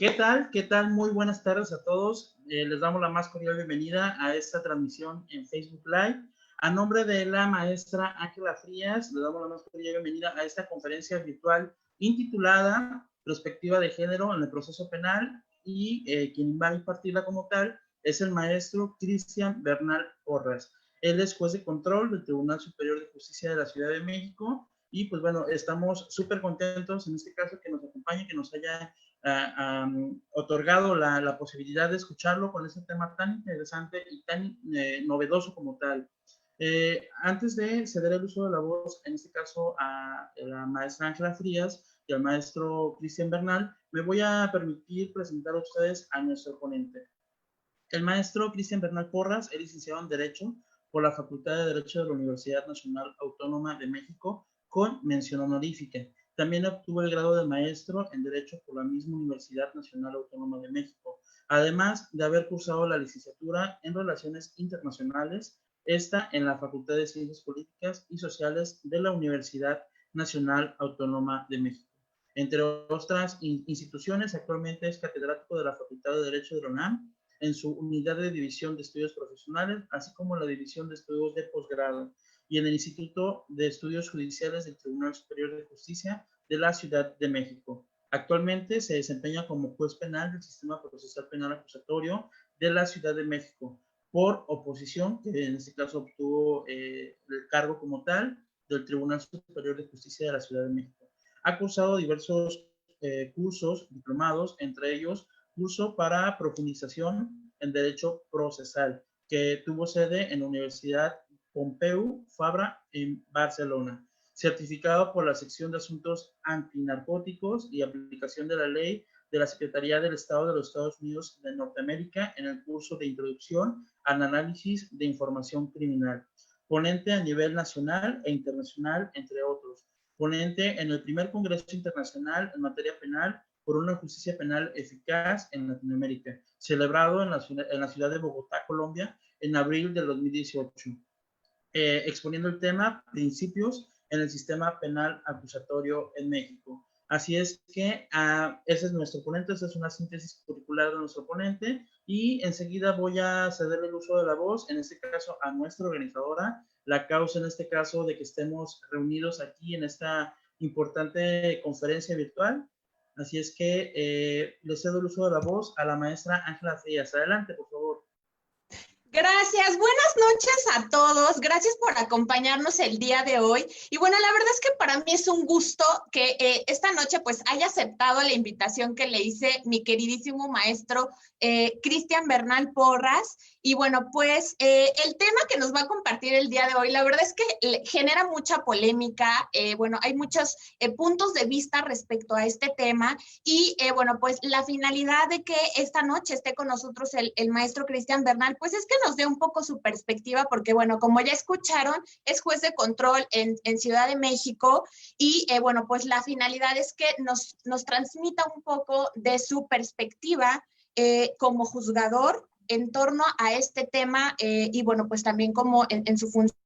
¿Qué tal? ¿Qué tal? Muy buenas tardes a todos. Les damos la más cordial bienvenida a esta transmisión en Facebook Live. A nombre de la maestra Ángela Frías, le damos la más cordial bienvenida a esta conferencia virtual intitulada Perspectiva de Género en el Proceso Penal, y quien va a impartirla como tal es el maestro Cristian Bernal Porras. Él es juez de control del Tribunal Superior de Justicia de la Ciudad de México, y pues bueno, estamos súper contentos en este caso que nos acompañe, que nos haya otorgado la posibilidad de escucharlo con este tema tan interesante y tan novedoso como tal. Antes de ceder el uso de la voz, en este caso a la maestra Ángela Frías y al maestro Cristian Bernal, me voy a permitir presentar a ustedes a nuestro ponente. El maestro Cristian Bernal Porras es licenciado en Derecho por la Facultad de Derecho de la Universidad Nacional Autónoma de México con mención honorífica. También obtuvo el grado de maestro en Derecho por la misma Universidad Nacional Autónoma de México, además de haber cursado la licenciatura en Relaciones Internacionales, esta en la Facultad de Ciencias Políticas y Sociales de la Universidad Nacional Autónoma de México. Entre otras instituciones, actualmente es catedrático de la Facultad de Derecho de la UNAM en su unidad de división de estudios profesionales, así como la división de estudios de posgrado, y en el Instituto de Estudios Judiciales del Tribunal Superior de Justicia de la Ciudad de México. Actualmente se desempeña como juez penal del Sistema Procesal Penal Acusatorio de la Ciudad de México, por oposición, que en este caso obtuvo el cargo como tal del Tribunal Superior de Justicia de la Ciudad de México. Ha cursado diversos cursos diplomados, entre ellos curso para profundización en Derecho Procesal, que tuvo sede en la Universidad Pompeu Fabra en Barcelona, certificado por la Sección de Asuntos Antinarcóticos y Aplicación de la Ley de la Secretaría del Estado de los Estados Unidos de Norteamérica en el curso de Introducción al Análisis de Información Criminal. Ponente a nivel nacional e internacional, entre otros. Ponente en el primer Congreso Internacional en Materia Penal por una justicia penal eficaz en Latinoamérica, celebrado en la ciudad de Bogotá, Colombia, en abril del 2018. Exponiendo el tema Principios en el Sistema Penal Acusatorio en México. Así es que ese es nuestro ponente, esa es una síntesis curricular de nuestro ponente, y enseguida voy a ceder el uso de la voz, en este caso a nuestra organizadora, la causa en este caso de que estemos reunidos aquí en esta importante conferencia virtual. Así es que le cedo el uso de la voz a la maestra Ángela Frías. Adelante, por favor. Gracias, buenas noches a todos, gracias por acompañarnos el día de hoy. Y bueno, la verdad es que para mí es un gusto que esta noche pues haya aceptado la invitación que le hice mi queridísimo maestro Cristian Bernal Porras. Y bueno, pues el tema que nos va a compartir el día de hoy, la verdad es que genera mucha polémica, bueno, hay muchos puntos de vista respecto a este tema y bueno, pues la finalidad de que esta noche esté con nosotros el maestro Cristian Bernal, pues es que nos dé un poco su perspectiva, porque bueno, como ya escucharon, es juez de control en Ciudad de México y bueno, pues la finalidad es que nos transmita un poco de su perspectiva como juzgador en torno a este tema y bueno, pues también como en su función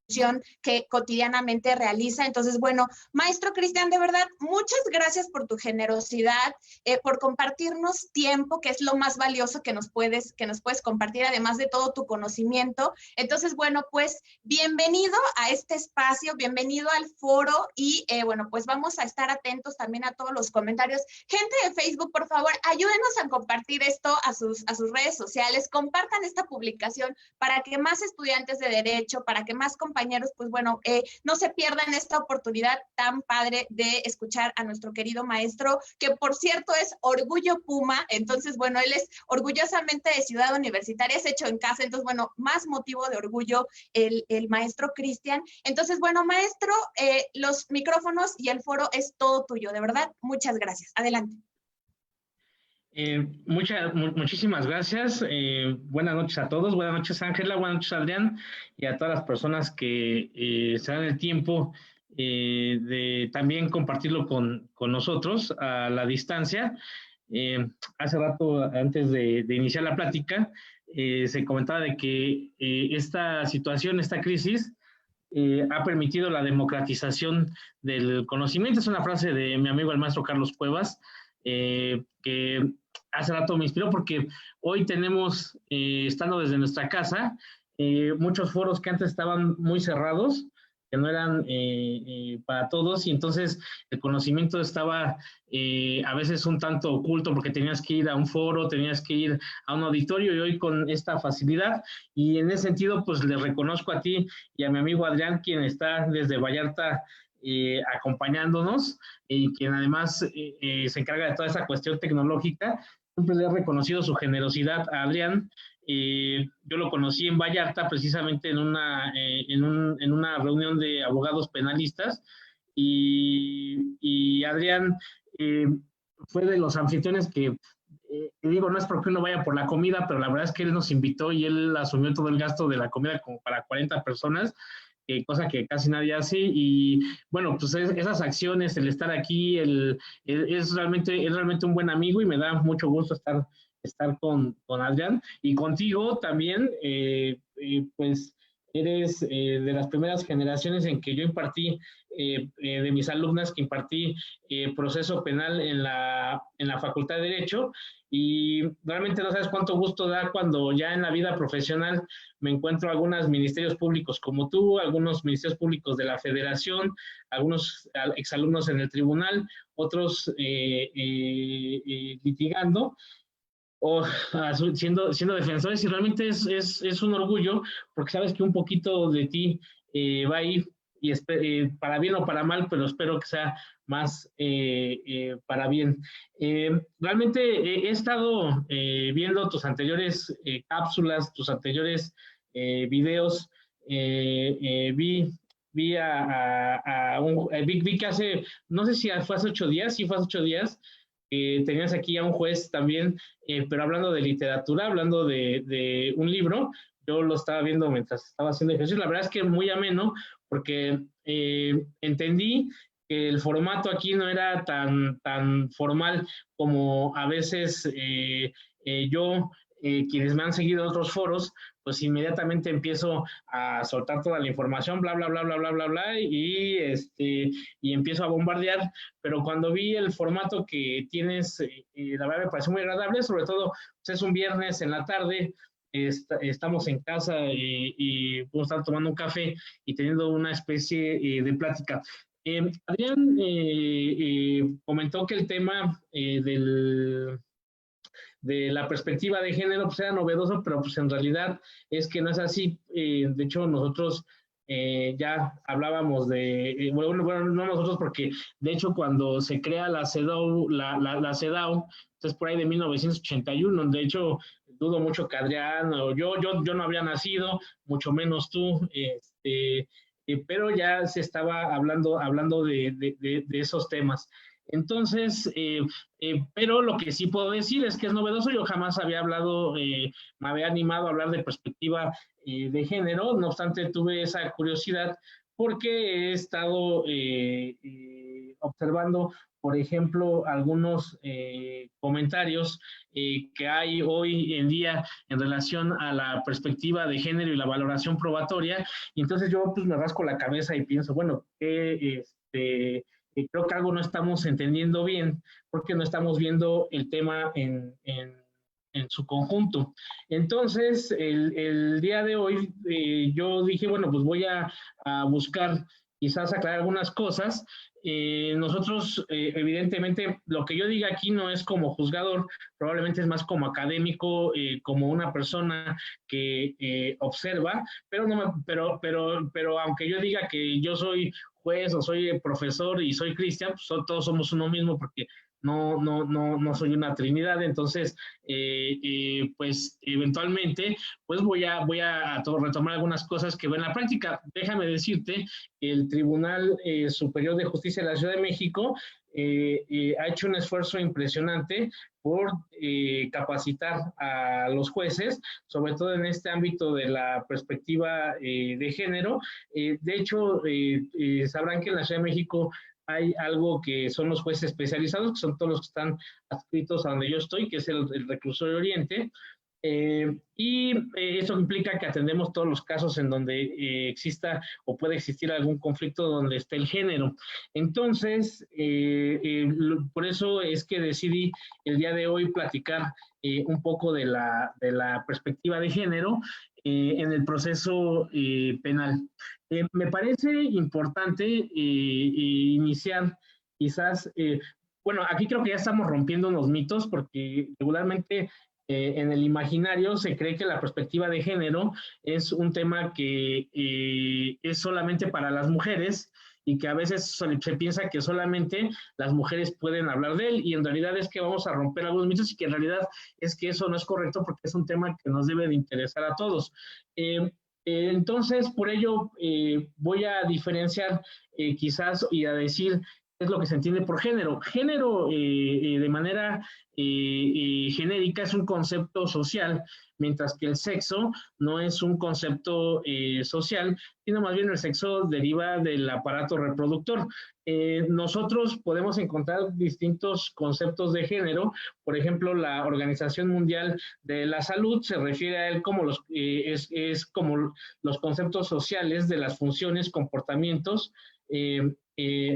que cotidianamente realiza. Entonces, bueno, maestro Cristian, de verdad, muchas gracias por tu generosidad, por compartirnos tiempo, que es lo más valioso que nos puedes compartir, además de todo tu conocimiento. Entonces, bueno, pues bienvenido a este espacio, bienvenido al foro y bueno, pues vamos a estar atentos también a todos los comentarios. Gente de Facebook, por favor, ayúdenos a compartir esto a sus redes sociales, compartan esta publicación para que más estudiantes de Derecho, para que más compañeros, pues bueno, no se pierdan esta oportunidad tan padre de escuchar a nuestro querido maestro, que por cierto es Orgullo Puma. Entonces, bueno, él es orgullosamente de Ciudad Universitaria, es hecho en casa. Entonces, bueno, más motivo de orgullo el maestro Cristian. Entonces, bueno, maestro, los micrófonos y el foro es todo tuyo, de verdad, muchas gracias. Adelante. Muchísimas gracias. Buenas noches a todos. Buenas noches, Ángela. Buenas noches, Adrián. Y a todas las personas que se dan el tiempo de también compartirlo con nosotros a la distancia. Hace rato, antes de iniciar la plática, se comentaba de que esta situación, esta crisis, ha permitido la democratización del conocimiento. Es una frase de mi amigo el maestro Carlos Cuevas, que hace rato me inspiró porque hoy tenemos, estando desde nuestra casa, muchos foros que antes estaban muy cerrados, que no eran para todos, y entonces el conocimiento estaba a veces un tanto oculto porque tenías que ir a un foro, tenías que ir a un auditorio, y hoy con esta facilidad, y en ese sentido pues le reconozco a ti y a mi amigo Adrián, quien está desde Vallarta acompañándonos, y quien además se encarga de toda esa cuestión tecnológica. Siempre le he reconocido su generosidad a Adrián. Yo lo conocí en Vallarta precisamente en una reunión de abogados penalistas, y Adrián fue de los anfitriones que, digo, no es porque uno vaya por la comida, pero la verdad es que él nos invitó y él asumió todo el gasto de la comida como para 40 personas, cosa que casi nadie hace. Y bueno, pues esas acciones, el estar aquí, es realmente un buen amigo, y me da mucho gusto estar con Adrián y contigo también. Pues eres de las primeras generaciones en que yo impartí, de mis alumnas que impartí proceso penal en la Facultad de Derecho, y realmente no sabes cuánto gusto da cuando ya en la vida profesional me encuentro algunos ministerios públicos como tú, algunos ministerios públicos de la Federación, algunos exalumnos en el tribunal, otros litigando o siendo defensores, y realmente es un orgullo porque sabes que un poquito de ti va a ir, y para bien o para mal, pero espero que sea más para bien. Realmente he estado viendo tus anteriores cápsulas, tus anteriores videos. Vi que no sé si fue hace 8 días, sí fue hace 8 días, tenías aquí a un juez también, pero hablando de literatura, hablando de un libro. Yo lo estaba viendo mientras estaba haciendo ejercicio. La verdad es que muy ameno, porque entendí que el formato aquí no era tan formal como a veces quienes me han seguido en otros foros, pues inmediatamente empiezo a soltar toda la información, bla, bla, bla, bla, bla, bla, bla, y empiezo a bombardear. Pero cuando vi el formato que tienes, la verdad me pareció muy agradable, sobre todo, pues es un viernes en la tarde, estamos en casa y podemos estar tomando un café y teniendo una especie de plática. Adrián comentó que el tema la perspectiva de género, pues era novedoso, pero pues en realidad es que no es así. De hecho, nosotros ya hablábamos de, bueno, no nosotros, porque de hecho cuando se crea la CEDAW, la CEDAW, entonces por ahí de 1981, de hecho dudo mucho que Adrián o yo no había nacido, mucho menos tú, pero ya se estaba hablando de esos temas. Entonces, pero lo que sí puedo decir es que es novedoso. Yo jamás había hablado, me había animado a hablar de perspectiva de género. No obstante, tuve esa curiosidad porque he estado observando, por ejemplo, algunos comentarios que hay hoy en día en relación a la perspectiva de género y la valoración probatoria. Y entonces yo pues me rasco la cabeza y pienso, bueno, creo que algo no estamos entendiendo bien porque no estamos viendo el tema en su conjunto. Entonces, el día de hoy yo dije, bueno, pues voy a buscar quizás aclarar algunas cosas. Nosotros, evidentemente, lo que yo diga aquí no es como juzgador, probablemente es más como académico, como una persona que observa, pero, no me, pero aunque yo diga que yo soy juez o soy profesor y soy cristian, pues todos somos uno mismo porque no soy una trinidad. Entonces, pues eventualmente, pues voy a retomar algunas cosas que veo en la práctica. Déjame decirte, el Tribunal Superior de Justicia de la Ciudad de México ha hecho un esfuerzo impresionante por capacitar a los jueces, sobre todo en este ámbito de la perspectiva de género. De hecho, sabrán que en la Ciudad de México hay algo que son los jueces especializados, que son todos los que están adscritos a donde yo estoy, que es el Reclusorio Oriente, y eso implica que atendemos todos los casos en donde exista o puede existir algún conflicto donde esté el género. Entonces, por eso es que decidí el día de hoy platicar un poco de la perspectiva de género en el proceso penal. Me parece importante iniciar quizás, bueno, aquí creo que ya estamos rompiendo unos mitos porque regularmente en el imaginario se cree que la perspectiva de género es un tema que es solamente para las mujeres y que a veces se piensa que solamente las mujeres pueden hablar de él, y en realidad es que vamos a romper algunos mitos y que en realidad es que eso no es correcto porque es un tema que nos debe de interesar a todos. Entonces, por ello, voy a diferenciar quizás y a decir qué es lo que se entiende por género. Género, de manera genérica, es un concepto social, mientras que el sexo no es un concepto social, sino más bien el sexo deriva del aparato reproductor. Nosotros podemos encontrar distintos conceptos de género. Por ejemplo, la Organización Mundial de la Salud se refiere a él como es como los conceptos sociales de las funciones, comportamientos,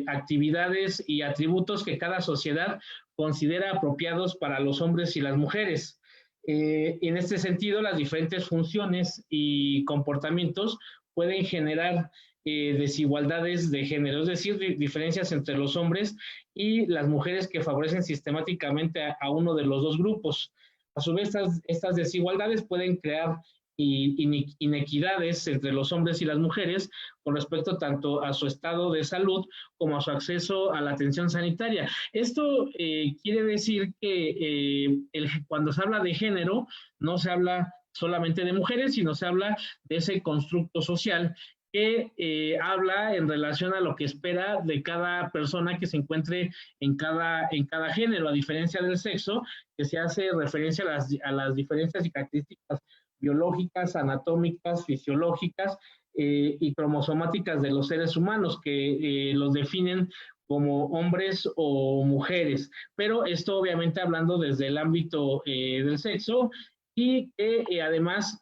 actividades y atributos que cada sociedad considera apropiados para los hombres y las mujeres. En este sentido, las diferentes funciones y comportamientos pueden generar desigualdades de género, es decir, diferencias entre los hombres y las mujeres que favorecen sistemáticamente a uno de los dos grupos. A su vez, estas desigualdades pueden crear inequidades entre los hombres y las mujeres con respecto tanto a su estado de salud como a su acceso a la atención sanitaria. Esto quiere decir que cuando se habla de género, no se habla solamente de mujeres, sino se habla de ese constructo social que habla en relación a lo que espera de cada persona que se encuentre en cada género, a diferencia del sexo, que se hace referencia a las diferencias y características biológicas, anatómicas, fisiológicas y cromosomáticas de los seres humanos, que los definen como hombres o mujeres. Pero esto obviamente hablando desde el ámbito del sexo, y que además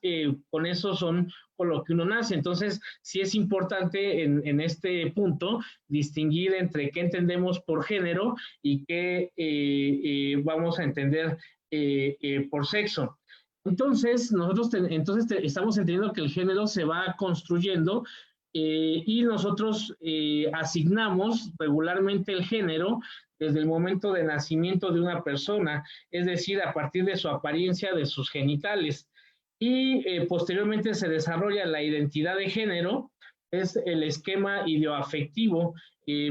con eso son con lo que uno nace. Entonces, sí es importante en este punto distinguir entre qué entendemos por género y qué vamos a entender por sexo. Entonces, nosotros estamos entendiendo que el género se va construyendo y nosotros asignamos regularmente el género desde el momento de nacimiento de una persona, es decir, a partir de su apariencia, de sus genitales. Y posteriormente se desarrolla la identidad de género, es el esquema ideoafectivo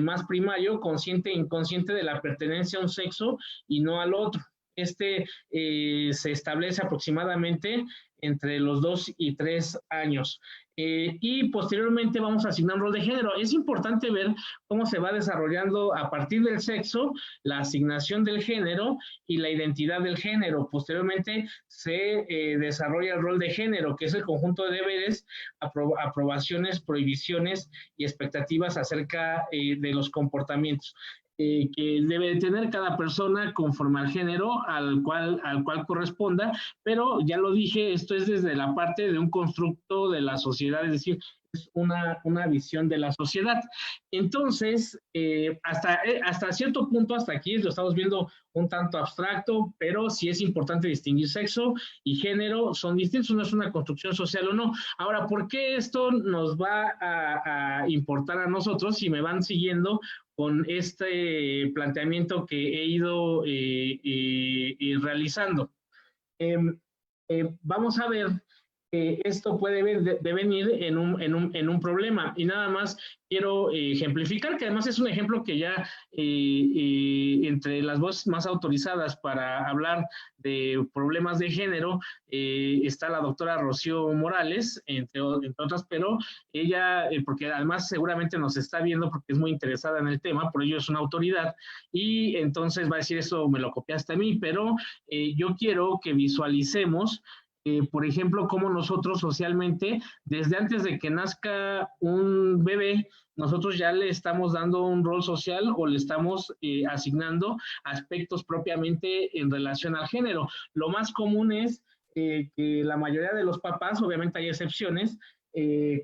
más primario, consciente e inconsciente de la pertenencia a un sexo y no al otro. Se establece aproximadamente entre los 2 y 3 años. Y posteriormente vamos a asignar un rol de género. Es importante ver cómo se va desarrollando a partir del sexo, la asignación del género y la identidad del género. Posteriormente se desarrolla el rol de género, que es el conjunto de deberes, aprobaciones, prohibiciones y expectativas acerca de los comportamientos que debe tener cada persona conforme al género al cual corresponda, pero ya lo dije, esto es desde la parte de un constructo de la sociedad, es decir, es una visión de la sociedad. Entonces, hasta cierto punto, hasta aquí lo estamos viendo un tanto abstracto, pero sí es importante distinguir sexo y género, son distintos, no es una construcción social o no. Ahora, ¿por qué esto nos va a importar a nosotros si me van siguiendo con este planteamiento que he ido realizando? Vamos a ver que esto puede devenir en un problema. Y nada más quiero ejemplificar, que además es un ejemplo que ya entre las voces más autorizadas para hablar de problemas de género está la doctora Rocío Morales, entre otras, pero ella, porque además seguramente nos está viendo porque es muy interesada en el tema, por ello es una autoridad, y entonces va a decir, eso me lo copiaste a mí, pero yo quiero que visualicemos por ejemplo, cómo nosotros socialmente, desde antes de que nazca un bebé, nosotros ya le estamos dando un rol social o le estamos asignando aspectos propiamente en relación al género. Lo más común es que la mayoría de los papás, obviamente hay excepciones,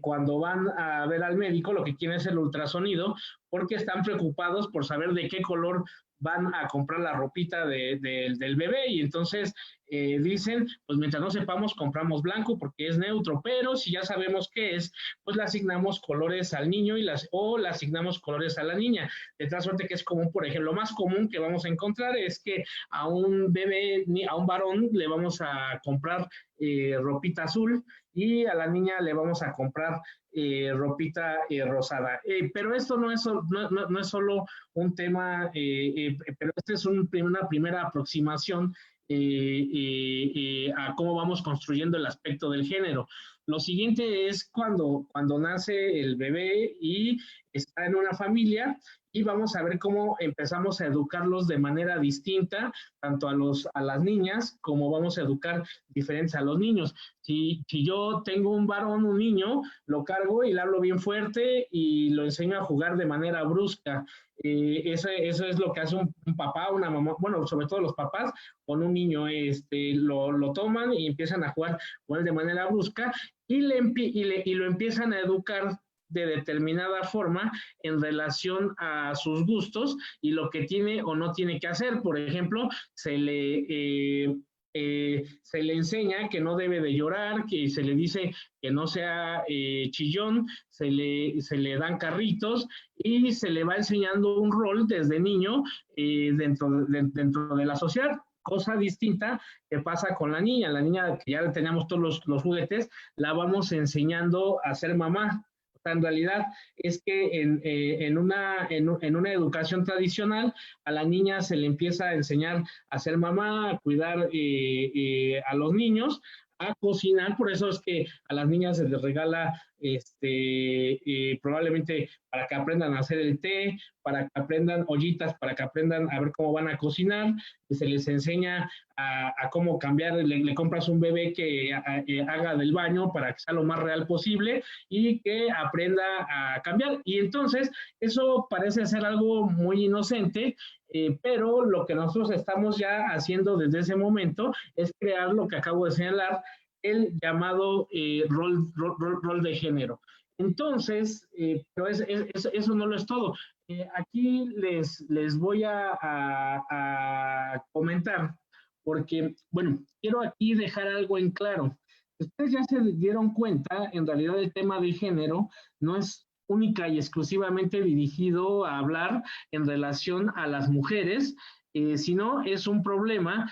cuando van a ver al médico lo que quieren es el ultrasonido porque están preocupados por saber de qué color van a comprar la ropita del bebé y entonces dicen, pues mientras no sepamos compramos blanco porque es neutro, pero si ya sabemos qué es, pues le asignamos colores al niño o le asignamos colores a la niña, de tal suerte que es común, por ejemplo, lo más común que vamos a encontrar es que a un bebé, a un varón le vamos a comprar ropita azul y a la niña le vamos a comprar ropita rosada. Pero esto no es solo un tema, pero esta es una primera aproximación a cómo vamos construyendo el aspecto del género. Lo siguiente es cuando nace el bebé y está en una familia y vamos a ver cómo empezamos a educarlos de manera distinta, tanto a las niñas como vamos a educar diferentes a los niños. Si yo tengo un varón, un niño, lo cargo y le hablo bien fuerte y lo enseño a jugar de manera brusca. Eso es lo que hace un papá, una mamá, bueno, sobre todo los papás, con un niño, lo toman y empiezan a jugar con él de manera brusca y lo empiezan a educar de determinada forma en relación a sus gustos y lo que tiene o no tiene que hacer. Por ejemplo, se le enseña que no debe de llorar, que se le dice que no sea chillón, se le dan carritos y se le va enseñando un rol desde niño dentro de la sociedad. Cosa distinta que pasa con la niña que ya teníamos todos los juguetes, la vamos enseñando a ser mamá. En realidad es que en una educación tradicional a la niña se le empieza a enseñar a ser mamá, a cuidar a los niños, a cocinar, por eso es que a las niñas se les regala probablemente para que aprendan a hacer el té, para que aprendan ollitas, para que aprendan a ver cómo van a cocinar, se les enseña a cómo cambiar, le compras un bebé que haga del baño para que sea lo más real posible y que aprenda a cambiar. Y entonces eso parece ser algo muy inocente, pero lo que nosotros estamos ya haciendo desde ese momento es crear lo que acabo de señalar, el llamado rol de género. Entonces, pero eso no lo es todo. Aquí les voy a comentar, porque, bueno, quiero aquí dejar algo en claro. ustedes ya se dieron cuenta, en realidad el tema de género no es única y exclusivamente dirigido a hablar en relación a las mujeres, sino es un problema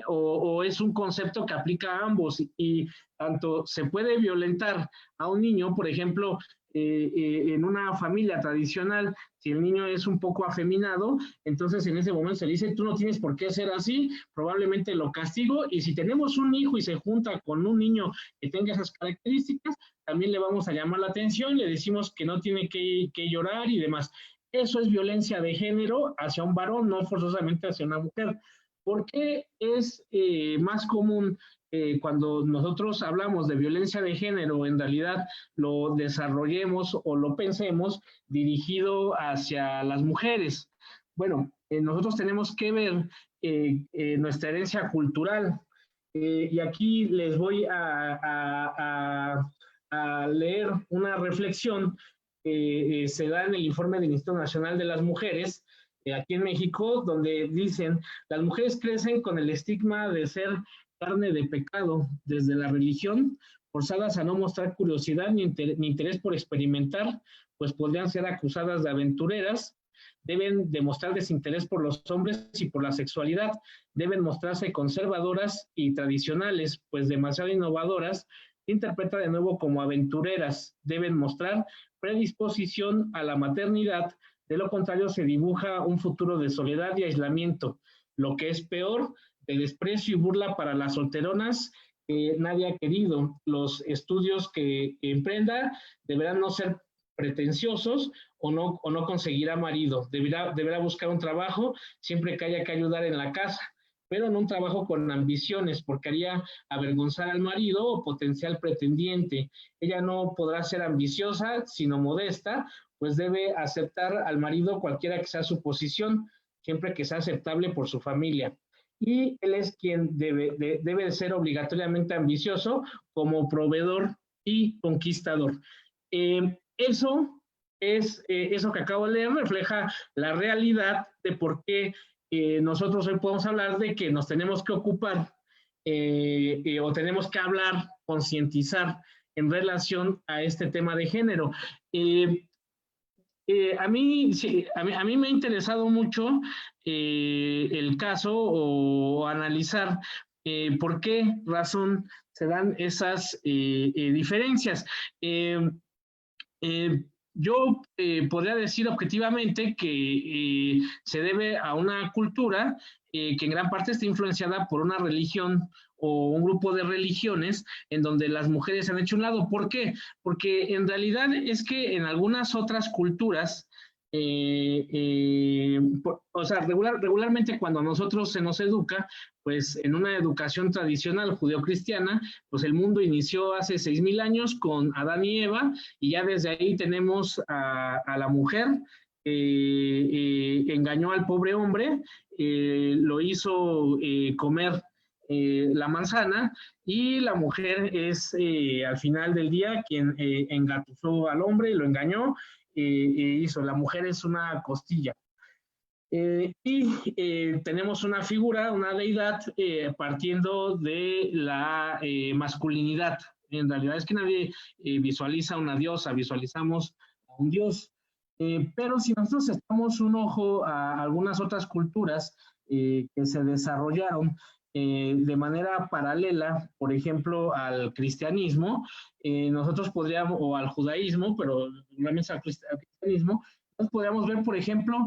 o es un concepto que aplica a ambos, y tanto se puede violentar a un niño, por ejemplo, en una familia tradicional, si el niño es un poco afeminado, entonces en ese momento se le dice, tú no tienes por qué ser así, probablemente lo castigo, y si tenemos un hijo y se junta con un niño que tenga esas características, también le vamos a llamar la atención, le decimos que no tiene que llorar y demás. Eso es violencia de género hacia un varón, no forzosamente hacia una mujer. ¿Por qué es más común cuando nosotros hablamos de violencia de género, en realidad lo desarrollemos o lo pensemos dirigido hacia las mujeres? Bueno, nosotros tenemos que ver nuestra herencia cultural. Y aquí les voy a leer una reflexión que se da en el informe del Instituto Nacional de las Mujeres, aquí en México, donde dicen, las mujeres crecen con el estigma de ser carne de pecado desde la religión, forzadas a no mostrar curiosidad ni interés por experimentar, pues podrían ser acusadas de aventureras, deben demostrar desinterés por los hombres y por la sexualidad, deben mostrarse conservadoras y tradicionales, pues demasiado innovadoras, se interpreta de nuevo como aventureras, deben mostrar predisposición a la maternidad, de lo contrario se dibuja un futuro de soledad y aislamiento, lo que es peor, de desprecio y burla para las solteronas que nadie ha querido. Los estudios que emprenda deberán no ser pretenciosos o no conseguirá marido. Deberá buscar un trabajo siempre que haya que ayudar en la casa, pero no un trabajo con ambiciones, porque haría avergonzar al marido o potencial pretendiente. Ella no podrá ser ambiciosa, sino modesta, pues debe aceptar al marido cualquiera que sea su posición, siempre que sea aceptable por su familia. Y él es quien debe ser obligatoriamente ambicioso como proveedor y conquistador. Eso que acabo de leer refleja la realidad de por qué nosotros hoy podemos hablar de que nos tenemos que ocupar o tenemos que hablar, concientizar en relación a este tema de género. A mí me ha interesado mucho el caso o analizar por qué razón se dan esas diferencias. Yo podría decir objetivamente que se debe a una cultura que en gran parte está influenciada por una religión o un grupo de religiones en donde las mujeres se han hecho un lado. ¿Por qué? Porque en realidad es que en algunas otras culturas, regularmente cuando a nosotros se nos educa, pues en una educación tradicional judeocristiana, pues el mundo inició hace 6,000 años con Adán y Eva, y ya desde ahí tenemos a la mujer engañó al pobre hombre, lo hizo comer la manzana, y la mujer es al final del día quien engatusó al hombre y lo engañó, la mujer es una costilla. Tenemos una figura, una deidad, partiendo de la masculinidad. En realidad es que nadie visualiza una diosa, visualizamos a un dios. Pero si nosotros echamos un ojo a algunas otras culturas que se desarrollaron de manera paralela, por ejemplo, al cristianismo, nosotros podríamos, o al judaísmo, pero realmente al cristianismo, podríamos ver, por ejemplo,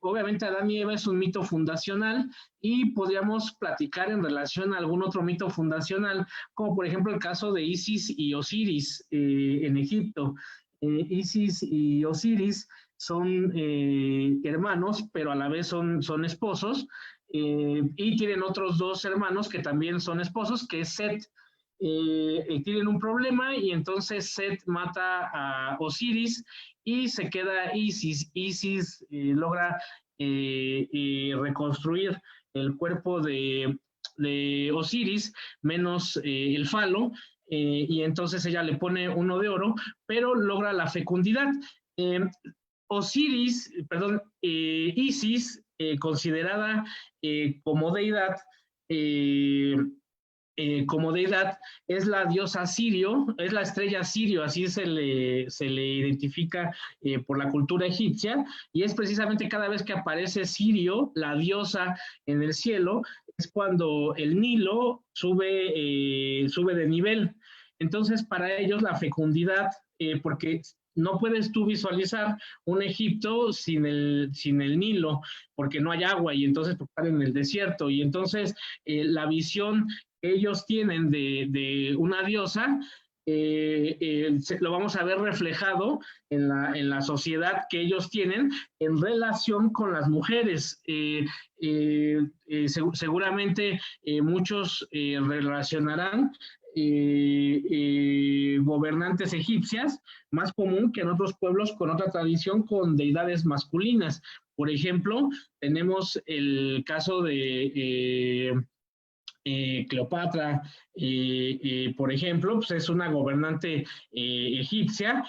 obviamente Adán y Eva es un mito fundacional, y podríamos platicar en relación a algún otro mito fundacional, como por ejemplo el caso de Isis y Osiris en Egipto. Isis y Osiris son hermanos, pero a la vez son esposos, y tienen otros dos hermanos que también son esposos, que es Set. Tienen un problema y entonces Set mata a Osiris y se queda Isis. Isis logra reconstruir el cuerpo de Osiris, menos el falo, y entonces ella le pone uno de oro, pero logra la fecundidad. Isis, considerada como deidad, como deidad es la diosa Sirio, es la estrella Sirio, así se le identifica por la cultura egipcia, y es precisamente cada vez que aparece Sirio, la diosa en el cielo, es cuando el Nilo sube de nivel. Entonces, para ellos la fecundidad, porque no puedes tú visualizar un Egipto sin el Nilo, porque no hay agua y entonces están en el desierto. Y entonces la visión que ellos tienen de una diosa, lo vamos a ver reflejado en la sociedad que ellos tienen en relación con las mujeres. Seguramente muchos relacionarán gobernantes egipcias, más común que en otros pueblos con otra tradición con deidades masculinas. Por ejemplo, tenemos el caso de Cleopatra, por ejemplo, pues es una gobernante egipcia,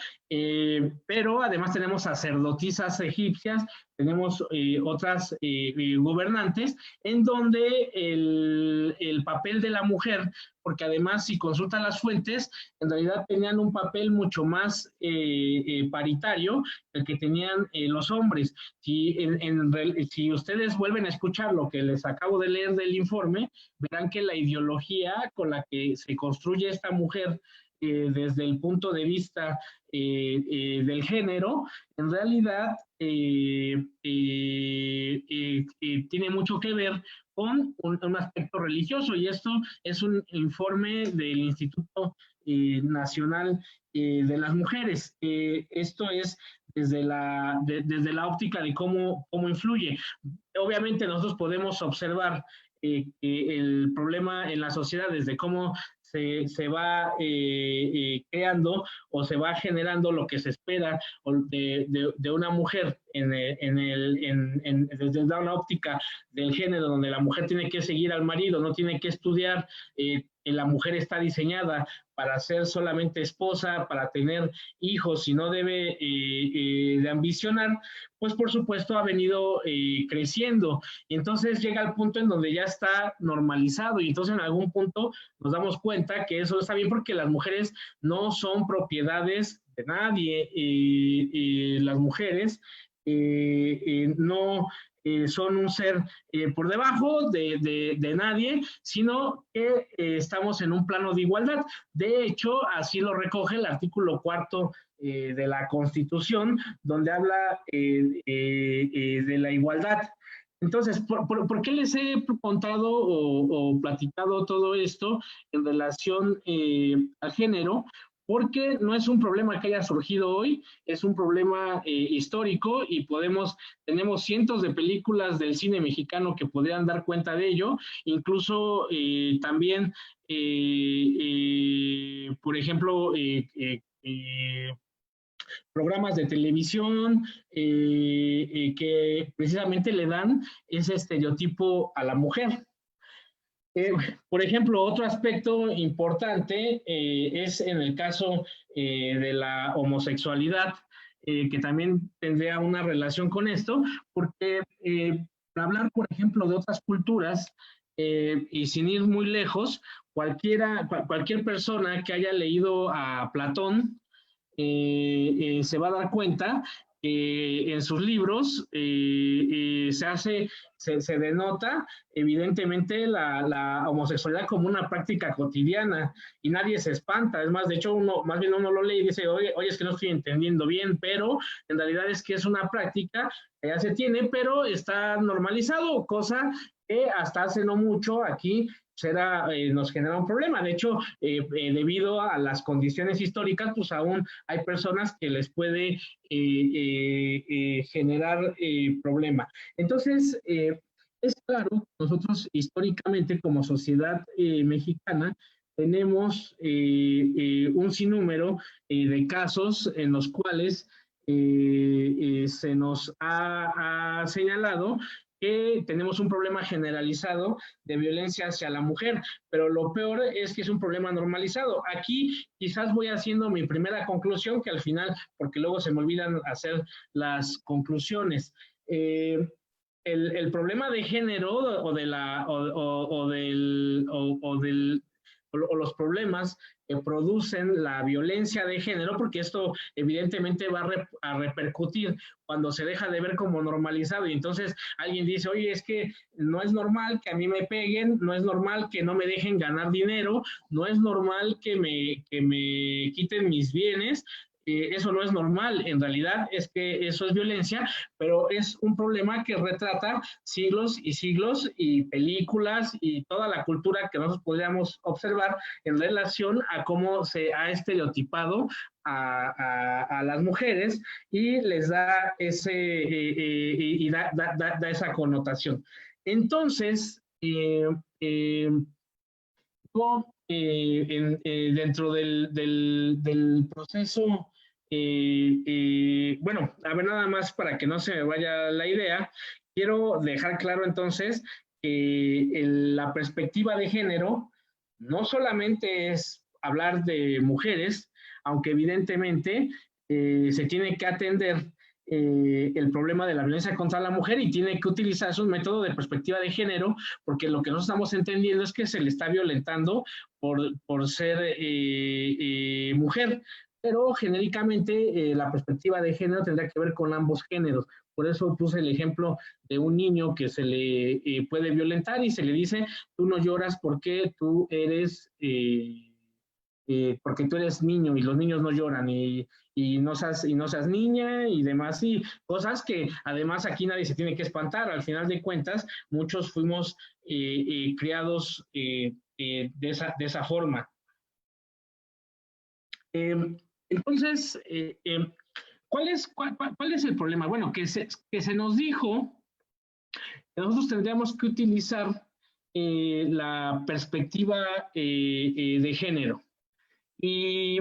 pero además tenemos sacerdotisas egipcias, tenemos otras gobernantes, en donde el papel de la mujer, porque además si consultan las fuentes, en realidad tenían un papel mucho más paritario el que tenían los hombres. Si ustedes vuelven a escuchar lo que les acabo de leer del informe, verán que la ideología con la que se construye esta mujer desde el punto de vista del género, en realidad tiene mucho que ver con un aspecto religioso, y esto es un informe del Instituto Nacional de las Mujeres. Esto es desde la óptica de cómo influye. Obviamente nosotros podemos observar el problema en la sociedad desde cómo se va creando o se va generando lo que se espera de una mujer desde una óptica del género, donde la mujer tiene que seguir al marido, no tiene que estudiar, la mujer está diseñada para ser solamente esposa, para tener hijos y no debe de ambicionar, pues por supuesto ha venido creciendo, y entonces llega al punto en donde ya está normalizado, y entonces en algún punto nos damos cuenta que eso está bien porque las mujeres no son propiedades de nadie, las mujeres no son un ser por debajo de nadie, sino que estamos en un plano de igualdad. De hecho, así lo recoge el artículo 4 de la Constitución, donde habla de la igualdad. Entonces, ¿por qué les he contado o platicado todo esto en relación al género? Porque no es un problema que haya surgido hoy, es un problema histórico, y tenemos cientos de películas del cine mexicano que podrían dar cuenta de ello, incluso también, por ejemplo, programas de televisión que precisamente le dan ese estereotipo a la mujer. Por ejemplo, otro aspecto importante es en el caso de la homosexualidad, que también tendría una relación con esto, porque para hablar, por ejemplo, de otras culturas, y sin ir muy lejos, cualquier persona que haya leído a Platón se va a dar cuenta que en sus libros se denota evidentemente la homosexualidad como una práctica cotidiana, y nadie se espanta. Es más, de hecho, más bien uno lo lee y dice, oye, es que no estoy entendiendo bien, pero en realidad es que es una práctica que ya se tiene, pero está normalizado, cosa que hasta hace no mucho aquí nos genera un problema. De hecho, debido a las condiciones históricas, pues aún hay personas que les puede generar problema. Entonces, es claro, nosotros históricamente como sociedad mexicana tenemos un sinnúmero de casos en los cuales se nos ha señalado que tenemos un problema generalizado de violencia hacia la mujer, pero lo peor es que es un problema normalizado. Aquí quizás voy haciendo mi primera conclusión, que al final, porque luego se me olvidan hacer las conclusiones. El problema de género o del o los problemas que producen la violencia de género, porque esto evidentemente va a repercutir cuando se deja de ver como normalizado y entonces alguien dice, oye, es que no es normal que a mí me peguen, no es normal que no me dejen ganar dinero, no es normal que me quiten mis bienes. Eso no es normal, en realidad es que eso es violencia, pero es un problema que retrata siglos y siglos y películas y toda la cultura que nosotros podríamos observar en relación a cómo se ha estereotipado a las mujeres y les da da esa connotación. Entonces, dentro del proceso, bueno, a ver, nada más para que no se me vaya la idea, quiero dejar claro entonces que la perspectiva de género no solamente es hablar de mujeres, aunque evidentemente se tiene que atender el problema de la violencia contra la mujer y tiene que utilizarse un método de perspectiva de género, porque lo que nosotros estamos entendiendo es que se le está violentando por ser mujer, pero genéricamente la perspectiva de género tendrá que ver con ambos géneros. Por eso puse el ejemplo de un niño que se le puede violentar y se le dice, tú no lloras porque tú eres... porque tú eres niño y los niños no lloran y no seas niña y demás, y cosas que además aquí nadie se tiene que espantar. Al final de cuentas, muchos fuimos criados de esa forma. Entonces, ¿cuál es el problema? Bueno, que se nos dijo que nosotros tendríamos que utilizar la perspectiva de género. Y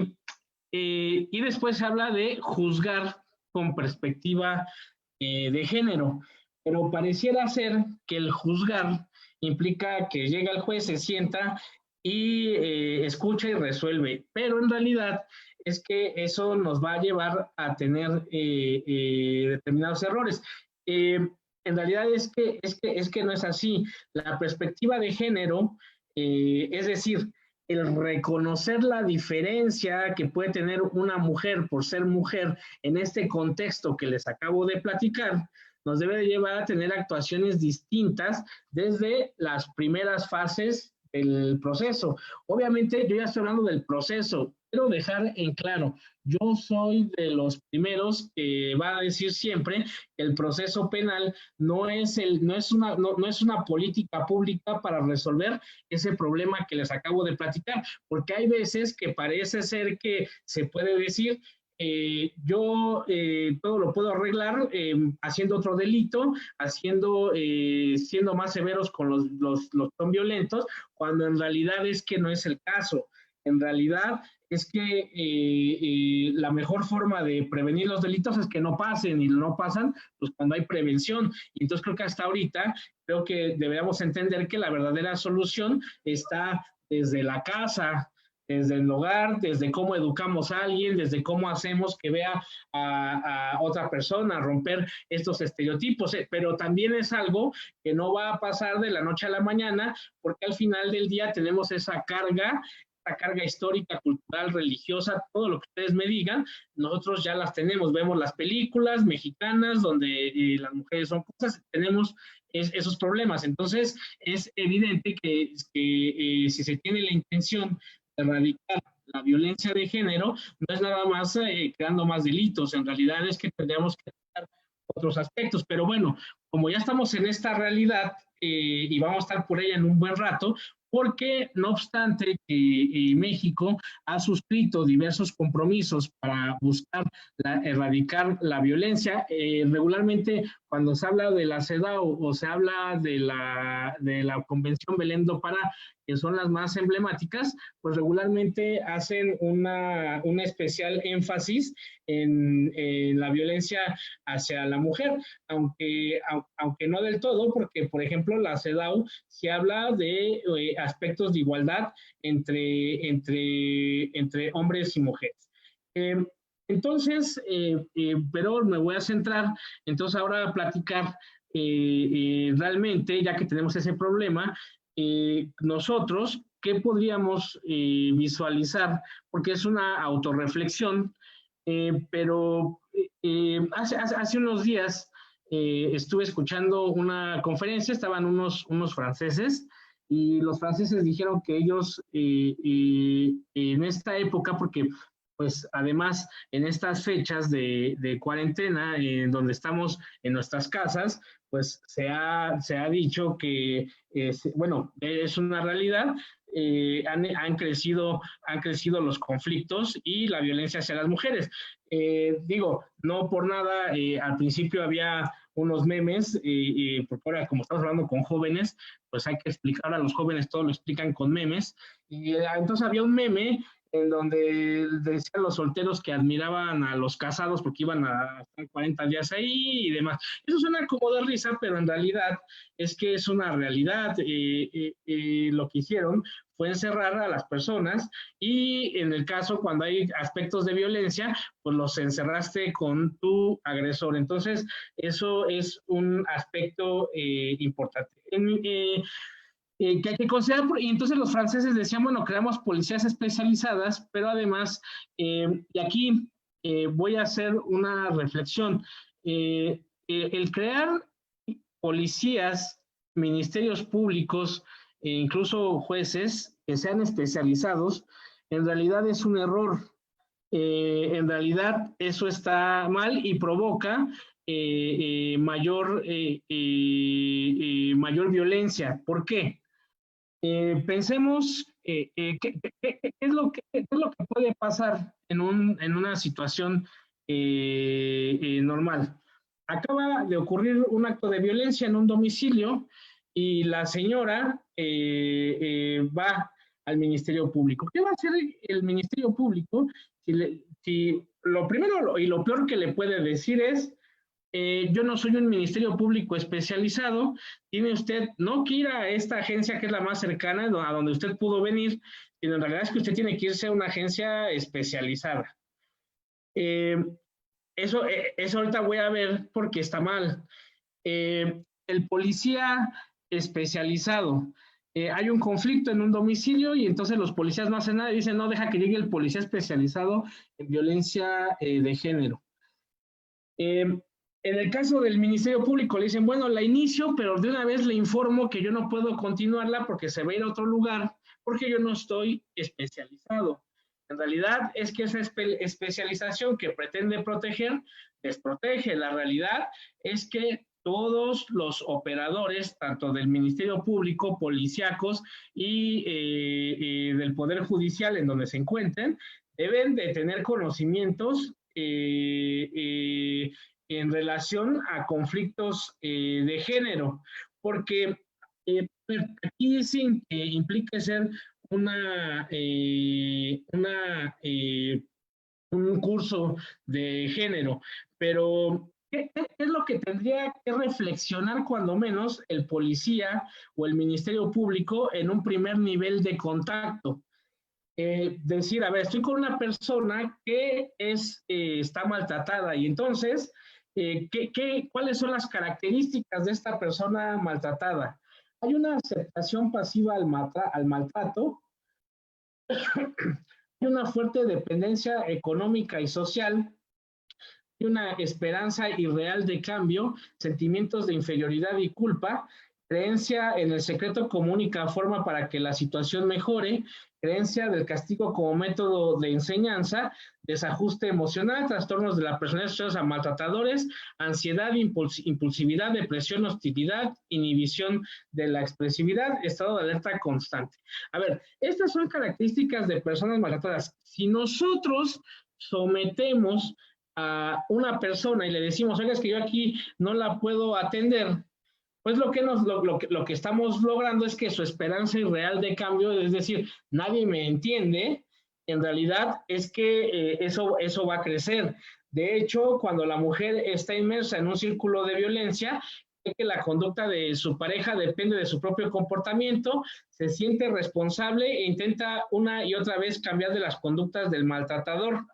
después se habla de juzgar con perspectiva de género, pero pareciera ser que el juzgar implica que llega el juez, se sienta y escucha y resuelve, pero en realidad es que eso nos va a llevar a tener determinados errores. En realidad es que no es así. La perspectiva de género, es decir, el reconocer la diferencia que puede tener una mujer por ser mujer en este contexto que les acabo de platicar, nos debe de llevar a tener actuaciones distintas desde las primeras fases del proceso. Obviamente, yo ya estoy hablando del proceso. Quiero dejar en claro, yo soy de los primeros que va a decir siempre que el proceso penal no es una política pública para resolver ese problema que les acabo de platicar, porque hay veces que parece ser que se puede decir yo todo lo puedo arreglar haciendo otro delito, siendo más severos con los tan violentos, cuando en realidad es que no es el caso. En realidad es que la mejor forma de prevenir los delitos es que no pasen, y no pasan pues cuando hay prevención. Y entonces creo que hasta ahorita, creo que deberíamos entender que la verdadera solución está desde la casa, desde el hogar, desde cómo educamos a alguien, desde cómo hacemos que vea a otra persona, romper estos estereotipos, pero también es algo que no va a pasar de la noche a la mañana, porque al final del día tenemos esa carga histórica, cultural, religiosa, todo lo que ustedes me digan, nosotros ya las tenemos, vemos las películas mexicanas donde las mujeres son cosas, tenemos esos problemas. Entonces es evidente que si se tiene la intención de erradicar la violencia de género, no es nada más creando más delitos, en realidad es que tendríamos que tratar otros aspectos, pero bueno, como ya estamos en esta realidad y vamos a estar por ella en un buen rato, porque no obstante que México ha suscrito diversos compromisos para buscar erradicar la violencia, regularmente cuando se habla de la CEDAW o se habla de la Convención Belén do Pará, que son las más emblemáticas, pues regularmente hacen un especial énfasis en la violencia hacia la mujer, aunque no del todo, porque por ejemplo la CEDAW se habla de aspectos de igualdad entre hombres y mujeres. Entonces, pero me voy a centrar entonces ahora a platicar realmente, ya que tenemos ese problema, nosotros, ¿qué podríamos visualizar? Porque es una autorreflexión, pero hace unos días estuve escuchando una conferencia, estaban unos franceses, y los franceses dijeron que ellos en esta época, porque pues además en estas fechas de cuarentena, en donde estamos en nuestras casas, pues se ha dicho que, bueno, es una realidad, han crecido los conflictos y la violencia hacia las mujeres. Digo, no por nada, al principio había unos memes, porque ahora como estamos hablando con jóvenes, pues hay que explicar a los jóvenes, todo lo explican con memes, y entonces había un meme en donde decían los solteros que admiraban a los casados porque iban a estar 40 días ahí y demás. Eso suena como de risa, pero en realidad es que es una realidad. Lo que hicieron fue encerrar a las personas, y en el caso cuando hay aspectos de violencia, pues los encerraste con tu agresor. Entonces, eso es un aspecto importante. Que hay que considerar, y entonces los franceses decían, bueno, creamos policías especializadas, pero además, y aquí voy a hacer una reflexión, el crear policías, ministerios públicos, e incluso jueces que sean especializados, en realidad es un error. En realidad eso está mal y provoca mayor violencia. ¿Por qué? Pensemos ¿qué es lo que puede pasar en una situación normal. Acaba de ocurrir un acto de violencia en un domicilio y la señora va al Ministerio Público. ¿Qué va a hacer el Ministerio Público si lo primero y lo peor que le puede decir es: yo no soy un ministerio público especializado, tiene usted no que ir a esta agencia que es la más cercana, a donde usted pudo venir, sino en realidad es que usted tiene que irse a una agencia especializada? Eso ahorita voy a ver porque está mal. El policía especializado, hay un conflicto en un domicilio y entonces los policías no hacen nada y dicen: no, deja que llegue el policía especializado en violencia de género. En el caso del Ministerio Público le dicen: bueno, la inicio, pero de una vez le informo que yo no puedo continuarla porque se va a ir a otro lugar, porque yo no estoy especializado. En realidad es que esa especialización que pretende proteger, desprotege. La realidad es que todos los operadores, tanto del Ministerio Público, policíacos y del Poder Judicial en donde se encuentren, deben de tener conocimientos en relación a conflictos de género, porque aquí dicen que implica ser un curso de género, pero ¿qué es lo que tendría que reflexionar cuando menos el policía o el Ministerio Público en un primer nivel de contacto? Decir: a ver, estoy con una persona que está maltratada, y entonces, ¿cuáles son las características de esta persona maltratada? Hay una aceptación pasiva al maltrato, hay una fuerte dependencia económica y social, hay una esperanza irreal de cambio, sentimientos de inferioridad y culpa, creencia en el secreto como única forma para que la situación mejore, creencia del castigo como método de enseñanza, desajuste emocional, trastornos de la personalidad asociados a maltratadores, ansiedad, impulsividad, depresión, hostilidad, inhibición de la expresividad, estado de alerta constante. A ver, estas son características de personas maltratadas. Si nosotros sometemos a una persona y le decimos: oiga, es que yo aquí no la puedo atender, pues lo que estamos logrando es que su esperanza irreal de cambio, es decir, nadie me entiende, en realidad es que eso va a crecer. De hecho, cuando la mujer está inmersa en un círculo de violencia, cree que la conducta de su pareja depende de su propio comportamiento, se siente responsable e intenta una y otra vez cambiar de las conductas del maltratador.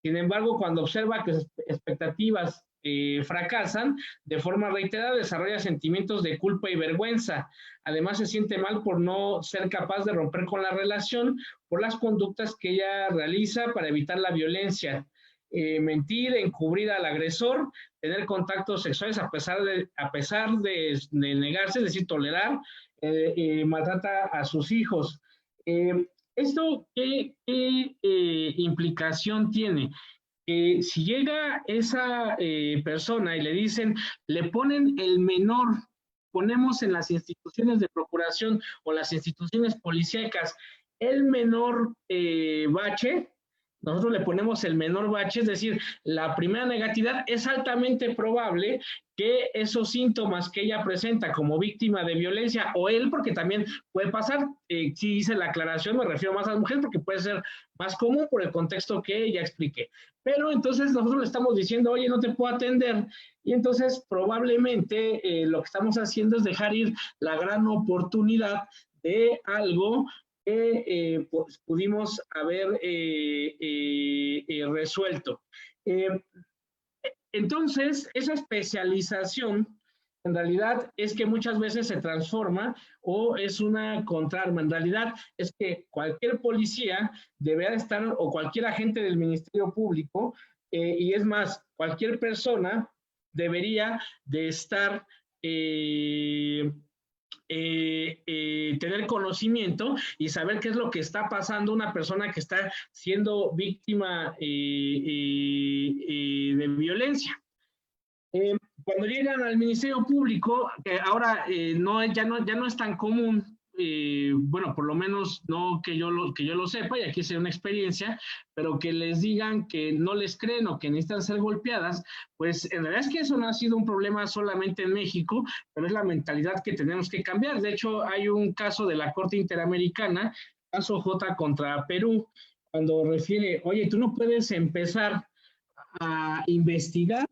Sin embargo, cuando observa que sus expectativas fracasan de forma reiterada, desarrolla sentimientos de culpa y vergüenza. Además, se siente mal por no ser capaz de romper con la relación por las conductas que ella realiza para evitar la violencia. Mentir, encubrir al agresor, tener contactos sexuales a pesar de negarse, es decir, tolerar, maltrata a sus hijos. ¿Esto qué implicación tiene? Si llega esa persona y le dicen, le ponen el menor, ponemos en las instituciones de procuración o las instituciones policíacas el menor bache, nosotros le ponemos el menor bache, es decir, la primera negatividad, es altamente probable que esos síntomas que ella presenta como víctima de violencia, o él, porque también puede pasar, si hice la aclaración, me refiero más a las mujeres, porque puede ser más común por el contexto que ya expliqué. Pero entonces nosotros le estamos diciendo, oye, no te puedo atender, y entonces probablemente lo que estamos haciendo es dejar ir la gran oportunidad de algo que pues, pudimos haber resuelto. Entonces, esa especialización en realidad es que muchas veces se transforma o es una contraarma. En realidad es que cualquier policía debería estar, o cualquier agente del Ministerio Público, y es más, cualquier persona debería de estar tener conocimiento y saber qué es lo que está pasando una persona que está siendo víctima de violencia. Cuando llegan al Ministerio Público, ahora ya no es tan común, bueno, por lo menos no que yo lo sepa, y aquí sea una experiencia, pero que les digan que no les creen o que necesitan ser golpeadas, pues en realidad es que eso no ha sido un problema solamente en México, pero es la mentalidad que tenemos que cambiar. De hecho, hay un caso de la Corte Interamericana, caso J contra Perú, cuando refiere, oye, tú no puedes empezar a investigar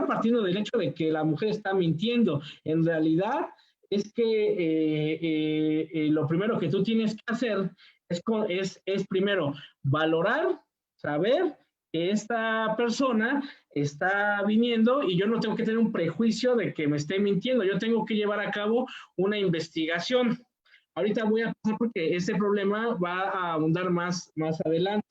partiendo del hecho de que la mujer está mintiendo. En realidad es que lo primero que tú tienes que hacer es primero valorar, saber que esta persona está viniendo y yo no tengo que tener un prejuicio de que me esté mintiendo, yo tengo que llevar a cabo una investigación. Ahorita voy a pasar porque este problema va a abundar más adelante.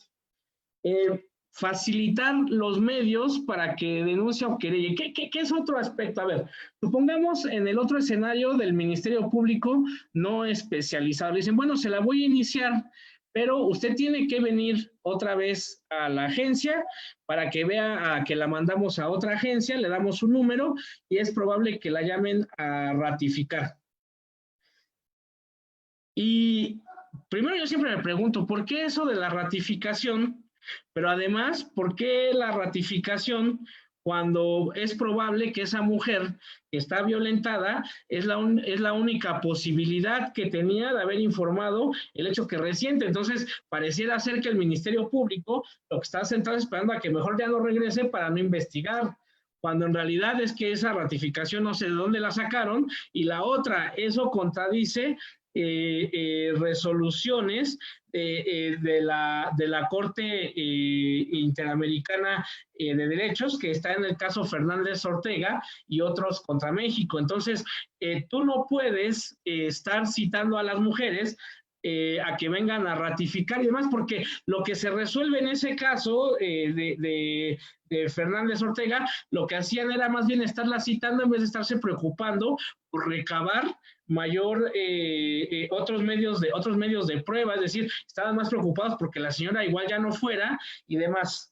Facilitar los medios para que denuncie o querelle. ¿Qué es otro aspecto? A ver, supongamos en el otro escenario del Ministerio Público no especializado. Le dicen, bueno, se la voy a iniciar, pero usted tiene que venir otra vez a la agencia para que vea que la mandamos a otra agencia, le damos un número y es probable que la llamen a ratificar. Y primero yo siempre me pregunto, ¿por qué eso de la ratificación? Pero además, ¿por qué la ratificación cuando es probable que esa mujer que está violentada es la única posibilidad que tenía de haber informado el hecho que reciente? Entonces, pareciera ser que el Ministerio Público lo que está sentado esperando a que mejor ya no regrese para no investigar, cuando en realidad es que esa ratificación no sé de dónde la sacaron, y la otra, eso contradice resoluciones de la Corte Interamericana de Derechos, que está en el caso Fernández Ortega y otros contra México. Entonces, tú no puedes estar citando a las mujeres a que vengan a ratificar y demás, porque lo que se resuelve en ese caso de Fernández Ortega, lo que hacían era más bien estarla citando en vez de estarse preocupando por recabar mayor otros medios de prueba, es decir, estaban más preocupados porque la señora igual ya no fuera y demás.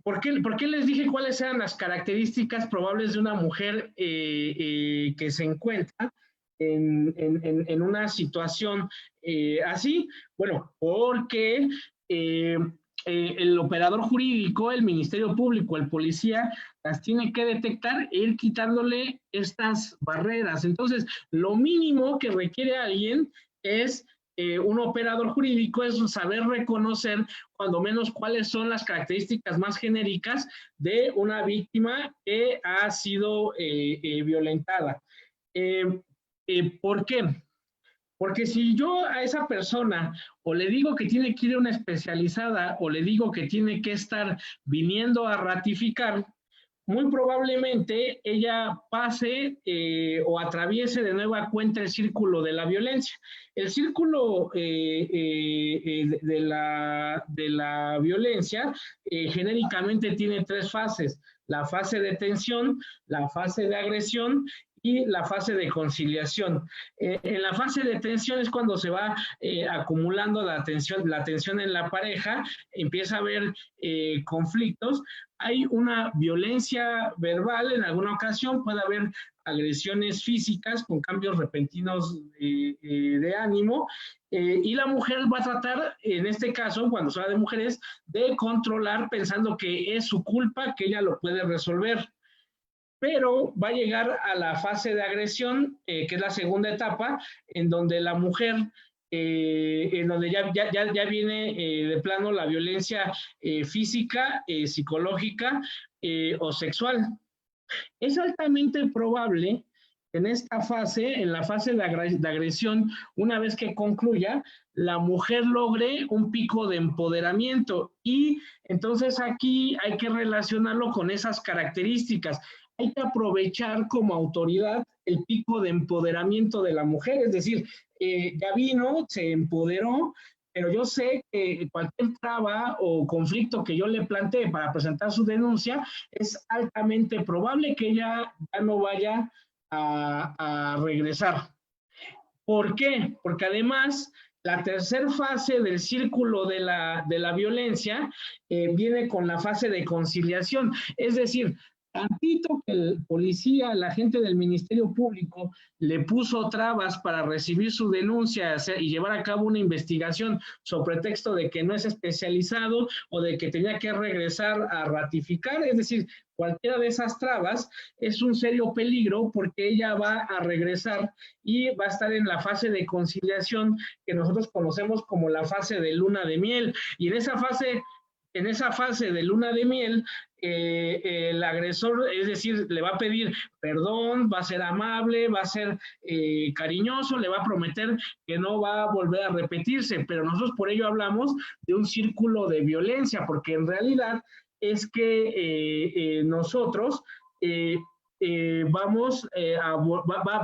¿Por qué les dije cuáles eran las características probables de una mujer que se encuentra en una situación así? Bueno, porque el operador jurídico, el Ministerio Público, el policía, las tiene que detectar e ir quitándole estas barreras. Entonces, lo mínimo que requiere alguien es un operador jurídico, es saber reconocer cuando menos cuáles son las características más genéricas de una víctima que ha sido violentada. ¿Por qué? Porque si yo a esa persona o le digo que tiene que ir a una especializada o le digo que tiene que estar viniendo a ratificar, muy probablemente ella pase o atraviese de nueva cuenta el círculo de la violencia. El círculo de la violencia genéricamente tiene 3 fases: la fase de tensión, la fase de agresión y la fase de conciliación. En la fase de tensión es cuando se va acumulando la tensión en la pareja, empieza a haber conflictos, hay una violencia verbal en alguna ocasión, puede haber agresiones físicas con cambios repentinos de ánimo, y la mujer va a tratar, en este caso, cuando se habla de mujeres, de controlar pensando que es su culpa, que ella lo puede resolver. Pero va a llegar a la fase de agresión, que es la segunda etapa, en donde la mujer, en donde ya viene de plano la violencia física, psicológica o sexual. Es altamente probable en esta fase, en la fase de agresión, una vez que concluya, la mujer logre un pico de empoderamiento, y entonces aquí hay que relacionarlo con esas características. Hay que aprovechar como autoridad el pico de empoderamiento de la mujer, es decir, ya vino, se empoderó, pero yo sé que cualquier traba o conflicto que yo le plantee para presentar su denuncia, es altamente probable que ella ya no vaya a regresar. ¿Por qué? Porque además la tercera fase del círculo de la violencia viene con la fase de conciliación, es decir, tantito que el policía, la gente del Ministerio Público le puso trabas para recibir su denuncia y llevar a cabo una investigación sobre pretexto de que no es especializado o de que tenía que regresar a ratificar, es decir, cualquiera de esas trabas es un serio peligro, porque ella va a regresar y va a estar en la fase de conciliación que nosotros conocemos como la fase de luna de miel, y en esa fase de luna de miel, el agresor, es decir, le va a pedir perdón, va a ser amable, va a ser cariñoso, le va a prometer que no va a volver a repetirse, pero nosotros por ello hablamos de un círculo de violencia, porque en realidad es que nosotros va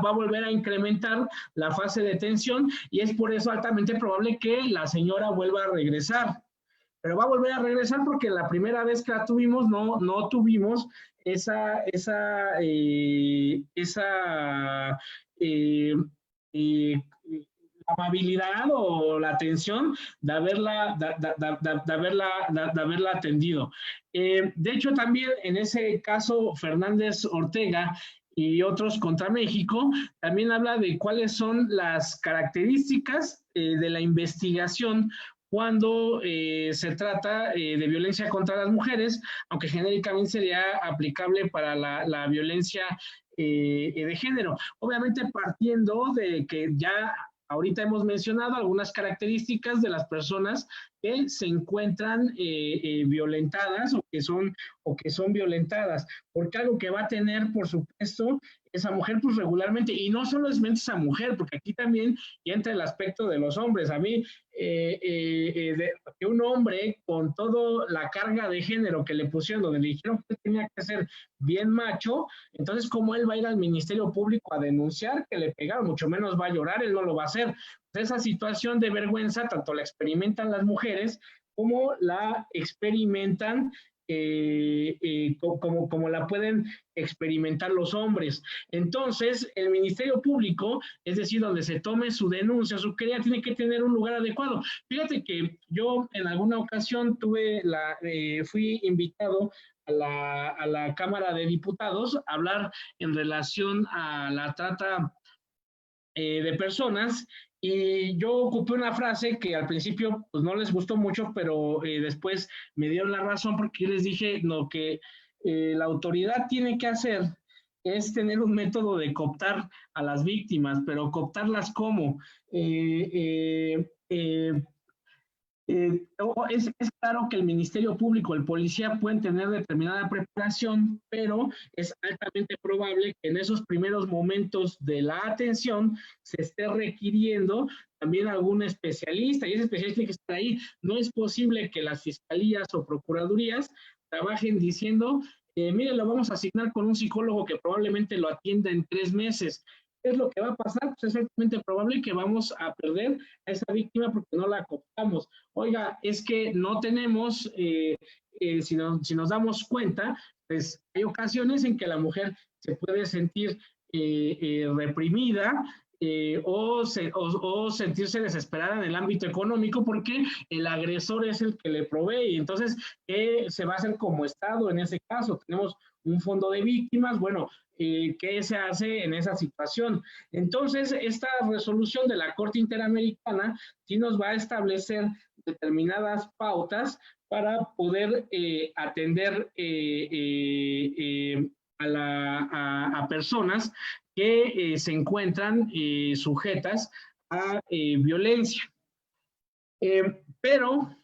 a volver a incrementar la fase de tensión, y es por eso altamente probable que la señora vuelva a regresar. Pero va a volver a regresar porque la primera vez que la tuvimos no tuvimos esa amabilidad o la atención de haberla atendido. De hecho, también en ese caso, Fernández Ortega y otros contra México, también habla de cuáles son las características de la investigación cuando se trata de violencia contra las mujeres, aunque genéricamente sería aplicable para la violencia de género. Obviamente partiendo de que ya ahorita hemos mencionado algunas características de las personas que se encuentran violentadas o que son violentadas, porque algo que va a tener, por supuesto, esa mujer, pues regularmente, y no solo es esa mujer, porque aquí también entra el aspecto de los hombres. A mí, que un hombre con toda la carga de género que le pusieron, donde le dijeron que tenía que ser bien macho, entonces, ¿cómo él va a ir al Ministerio Público a denunciar que le pegaron? Mucho menos va a llorar, él no lo va a hacer. Esa situación de vergüenza tanto la experimentan las mujeres como la experimentan como la pueden experimentar los hombres. Entonces, el Ministerio Público, es decir, donde se tome su denuncia, su querella, tiene que tener un lugar adecuado. Fíjate que yo en alguna ocasión fui invitado a la Cámara de Diputados a hablar en relación a la trata de personas, y yo ocupé una frase que al principio pues no les gustó mucho, pero después me dieron la razón, porque yo les dije lo que la autoridad tiene que hacer es tener un método de cooptar a las víctimas, pero cooptarlas ¿cómo? Es claro que el Ministerio Público, el policía pueden tener determinada preparación, pero es altamente probable que en esos primeros momentos de la atención se esté requiriendo también algún especialista, y ese especialista tiene que estar ahí. No es posible que las fiscalías o procuradurías trabajen diciendo, mire, lo vamos a asignar con un psicólogo que probablemente lo atienda en 3 meses. ¿Qué es lo que va a pasar? Pues es altamente probable que vamos a perder a esa víctima porque no la cooptamos. Oiga, es que no tenemos, si nos damos cuenta, pues hay ocasiones en que la mujer se puede sentir reprimida, o sentirse desesperada en el ámbito económico porque el agresor es el que le provee. Y entonces, ¿qué se va a hacer como Estado en ese caso? Tenemos un fondo de víctimas, bueno, ¿qué se hace en esa situación? Entonces, esta resolución de la Corte Interamericana sí nos va a establecer determinadas pautas para poder atender a personas que se encuentran sujetas a violencia. Pero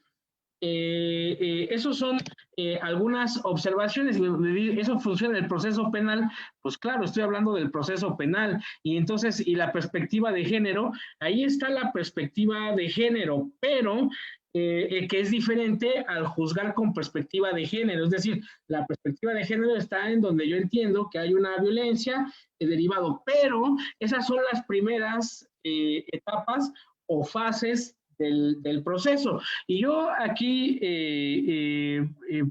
esos son algunas observaciones. Eso funciona en el proceso penal. Pues claro, estoy hablando del proceso penal. Y entonces, y la perspectiva de género, ahí está la perspectiva de género, pero que es diferente al juzgar con perspectiva de género. Es decir, la perspectiva de género está en donde yo entiendo que hay una violencia derivado, pero esas son las primeras etapas o fases del proceso. Y yo aquí,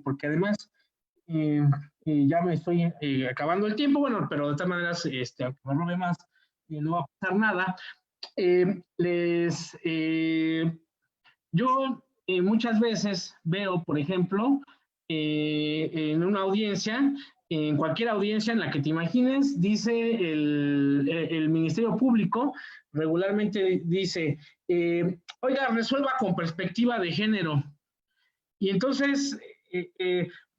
porque además ya me estoy acabando el tiempo, bueno, pero de todas maneras, aunque me robe más, no va a pasar nada. Yo muchas veces veo, por ejemplo, en una audiencia, en cualquier audiencia en la que te imagines, dice el Ministerio Público, regularmente dice, oiga, resuelva con perspectiva de género. Y entonces,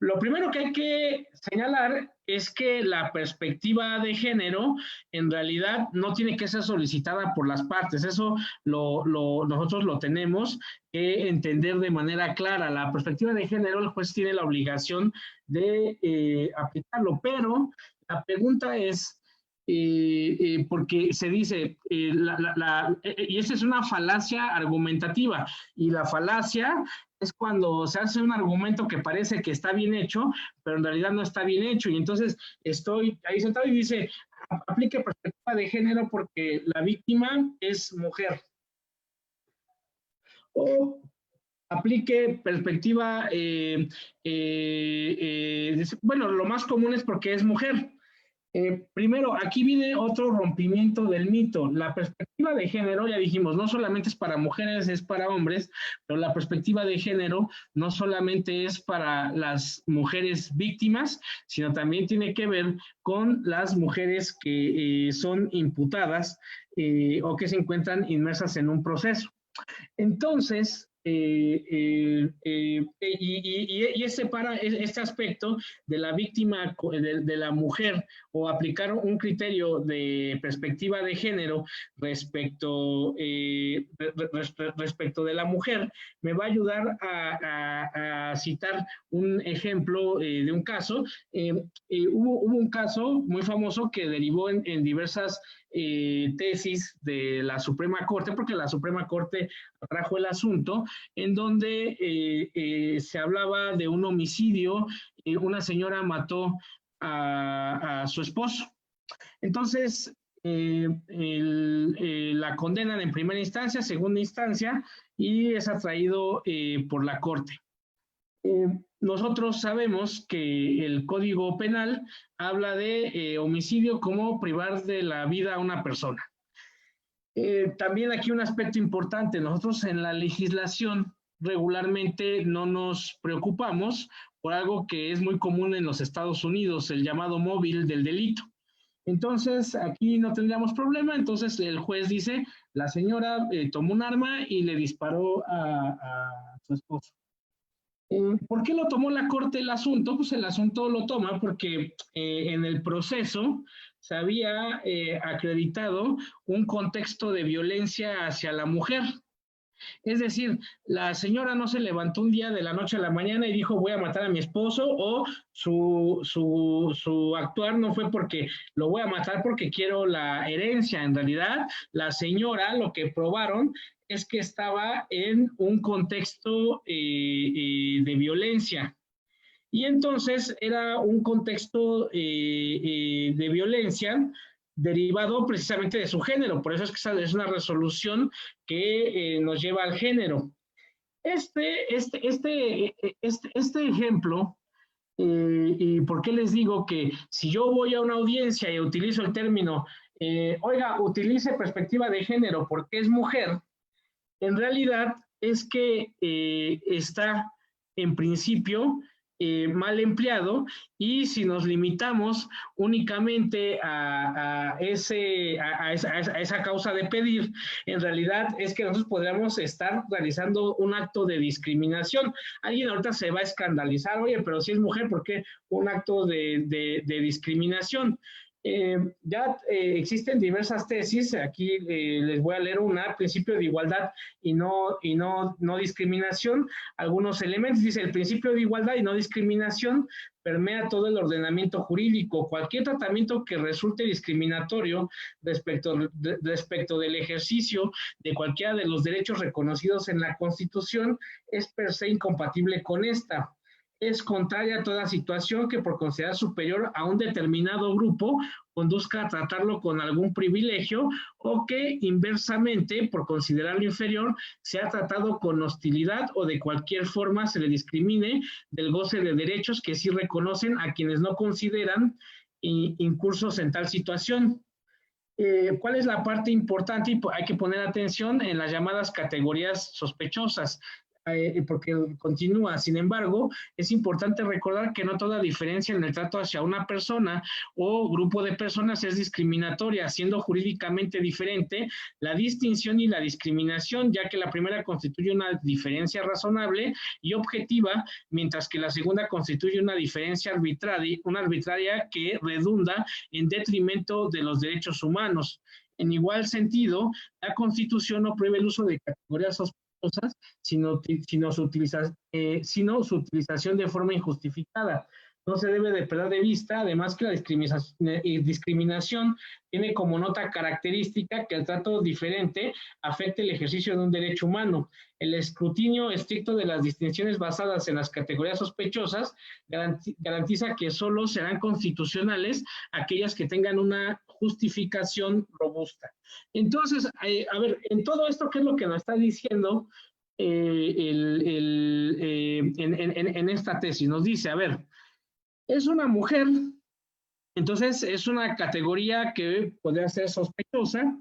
lo primero que hay que señalar es que la perspectiva de género en realidad no tiene que ser solicitada por las partes. Eso nosotros lo tenemos que entender de manera clara. La perspectiva de género, el juez tiene la obligación de aplicarlo, pero la pregunta es, porque se dice, y esa es una falacia argumentativa, y la falacia es cuando se hace un argumento que parece que está bien hecho, pero en realidad no está bien hecho, y entonces estoy ahí sentado y dice, aplique perspectiva de género porque la víctima es mujer. O aplique perspectiva, bueno, lo más común es porque es mujer. Primero, aquí viene otro rompimiento del mito. La perspectiva de género, ya dijimos, no solamente es para mujeres, es para hombres, pero la perspectiva de género no solamente es para las mujeres víctimas, sino también tiene que ver con las mujeres que son imputadas o que se encuentran inmersas en un proceso. Entonces, y separa este aspecto de la víctima, de la mujer, o aplicar un criterio de perspectiva de género respecto de la mujer, me va a ayudar a citar un ejemplo de un caso. Hubo un caso muy famoso que derivó en diversas tesis de la Suprema Corte, porque la Suprema Corte trajo el asunto, en donde se hablaba de un homicidio, una señora mató a su esposo. Entonces, la condenan en primera instancia, segunda instancia, y es atraído por la Corte. Nosotros sabemos que el Código Penal habla de homicidio como privar de la vida a una persona. También aquí un aspecto importante, nosotros en la legislación regularmente no nos preocupamos por algo que es muy común en los Estados Unidos, el llamado móvil del delito. Entonces, aquí no tendríamos problema, entonces el juez dice, la señora tomó un arma y le disparó a su esposo. ¿Por qué lo tomó la Corte el asunto? Pues el asunto lo toma porque en el proceso se había acreditado un contexto de violencia hacia la mujer. Es decir, la señora no se levantó un día de la noche a la mañana y dijo voy a matar a mi esposo, o su actuar no fue porque lo voy a matar porque quiero la herencia. En realidad, la señora lo que probaron es que estaba en un contexto de violencia. Y entonces era un contexto de violencia derivado precisamente de su género. Por eso es que es una resolución que nos lleva al género. Este ejemplo, y por qué les digo que si yo voy a una audiencia y utilizo el término, oiga, utilice perspectiva de género porque es mujer, en realidad es que está en principio mal empleado, y si nos limitamos únicamente a esa causa de pedir, en realidad es que nosotros podríamos estar realizando un acto de discriminación. Alguien ahorita se va a escandalizar, oye, pero si es mujer, ¿por qué un acto de discriminación? Existen diversas tesis, aquí les voy a leer una: principio de igualdad y no discriminación. Algunos elementos, dice: el principio de igualdad y no discriminación permea todo el ordenamiento jurídico. Cualquier tratamiento que resulte discriminatorio respecto del ejercicio de cualquiera de los derechos reconocidos en la Constitución es per se incompatible con esta. Es contraria a toda situación que por considerar superior a un determinado grupo conduzca a tratarlo con algún privilegio, o que inversamente, por considerarlo inferior, sea tratado con hostilidad o de cualquier forma se le discrimine del goce de derechos que sí reconocen a quienes no consideran incursos en tal situación. ¿Cuál es la parte importante? Y hay que poner atención en las llamadas categorías sospechosas, porque continúa. Sin embargo, es importante recordar que no toda diferencia en el trato hacia una persona o grupo de personas es discriminatoria, siendo jurídicamente diferente la distinción y la discriminación, ya que la primera constituye una diferencia razonable y objetiva, mientras que la segunda constituye una diferencia arbitraria que redunda en detrimento de los derechos humanos. En igual sentido, la Constitución no prohíbe el uso de categorías sospechosas, sino su utilización de forma injustificada. No se debe de perder de vista, además, que la discriminación tiene como nota característica que el trato diferente afecta el ejercicio de un derecho humano. El escrutinio estricto de las distinciones basadas en las categorías sospechosas garantiza que solo serán constitucionales aquellas que tengan una justificación robusta. Entonces, a ver, en todo esto, ¿qué es lo que nos está diciendo en esta tesis? Nos dice, a ver, es una mujer, entonces es una categoría que podría ser sospechosa,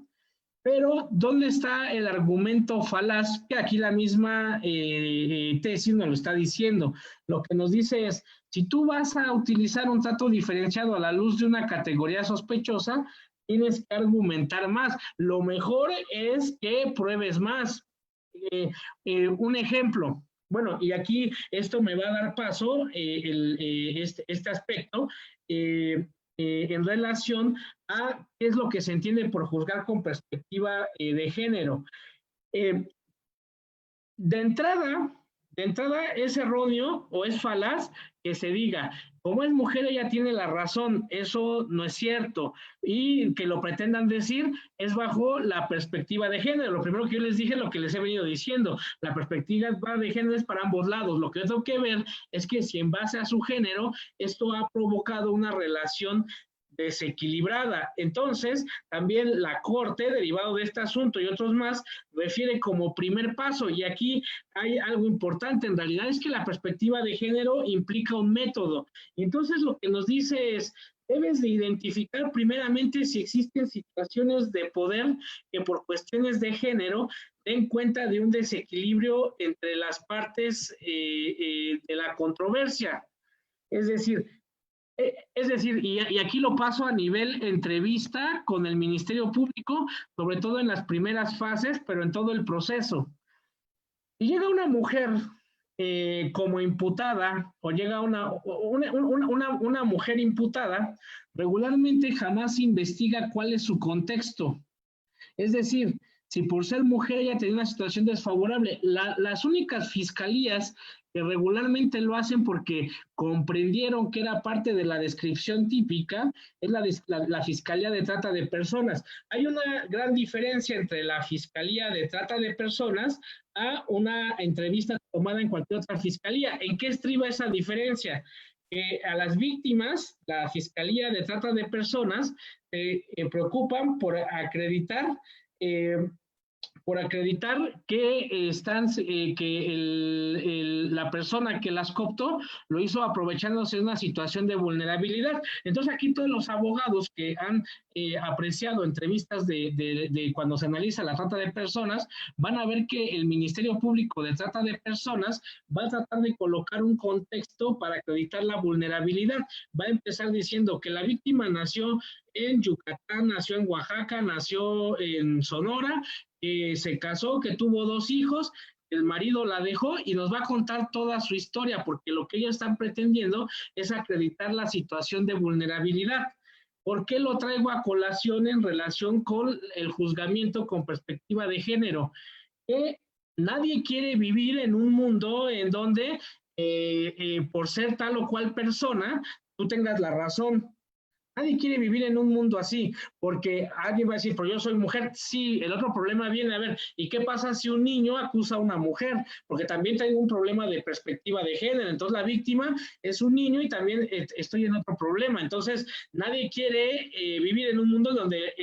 pero ¿dónde está el argumento falaz? Que aquí la misma tesis nos lo está diciendo. Lo que nos dice es, si tú vas a utilizar un trato diferenciado a la luz de una categoría sospechosa, tienes que argumentar más. Lo mejor es que pruebes más. Un ejemplo. Bueno, y aquí esto me va a dar paso, este aspecto, en relación a qué es lo que se entiende por juzgar con perspectiva de género. De entrada es erróneo o es falaz que se diga, como es mujer ella tiene la razón. Eso no es cierto, y que lo pretendan decir es bajo la perspectiva de género. Lo primero que yo les dije, lo que les he venido diciendo, la perspectiva de género es para ambos lados. Lo que yo tengo que ver es que si en base a su género esto ha provocado una relación desequilibrada. Entonces, también la Corte, derivado de este asunto y otros más, refiere como primer paso, y aquí hay algo importante, en realidad es que la perspectiva de género implica un método. Y entonces lo que nos dice es, debes de identificar primeramente si existen situaciones de poder que por cuestiones de género den cuenta de un desequilibrio entre las partes de la controversia. Es decir, y aquí lo paso a nivel entrevista con el Ministerio Público, sobre todo en las primeras fases, pero en todo el proceso. Si llega una mujer como imputada, o llega una mujer imputada, regularmente jamás se investiga cuál es su contexto. Es decir, si por ser mujer ella tenía una situación desfavorable. Las únicas fiscalías que regularmente lo hacen porque comprendieron que era parte de la descripción típica es la Fiscalía de Trata de Personas. Hay una gran diferencia entre la Fiscalía de Trata de Personas a una entrevista tomada en cualquier otra fiscalía. ¿En qué estriba esa diferencia? A las víctimas, la Fiscalía de Trata de Personas se preocupan por acreditar que la persona que las cooptó lo hizo aprovechándose de una situación de vulnerabilidad. Entonces aquí todos los abogados que han apreciado entrevistas de cuando se analiza la trata de personas, van a ver que el Ministerio Público de Trata de Personas va a tratar de colocar un contexto para acreditar la vulnerabilidad. Va a empezar diciendo que la víctima nació en Yucatán, nació en Oaxaca, nació en Sonora, se casó, que tuvo 2 hijos, el marido la dejó y nos va a contar toda su historia, porque lo que ellos están pretendiendo es acreditar la situación de vulnerabilidad. ¿Por qué lo traigo a colación en relación con el juzgamiento con perspectiva de género? Que nadie quiere vivir en un mundo en donde por ser tal o cual persona tú tengas la razón. Nadie quiere vivir en un mundo así, porque alguien va a decir, pero yo soy mujer. Sí, el otro problema viene a ver, ¿y qué pasa si un niño acusa a una mujer? Porque también tengo un problema de perspectiva de género. Entonces la víctima es un niño y también estoy en otro problema. Entonces nadie quiere vivir en un mundo donde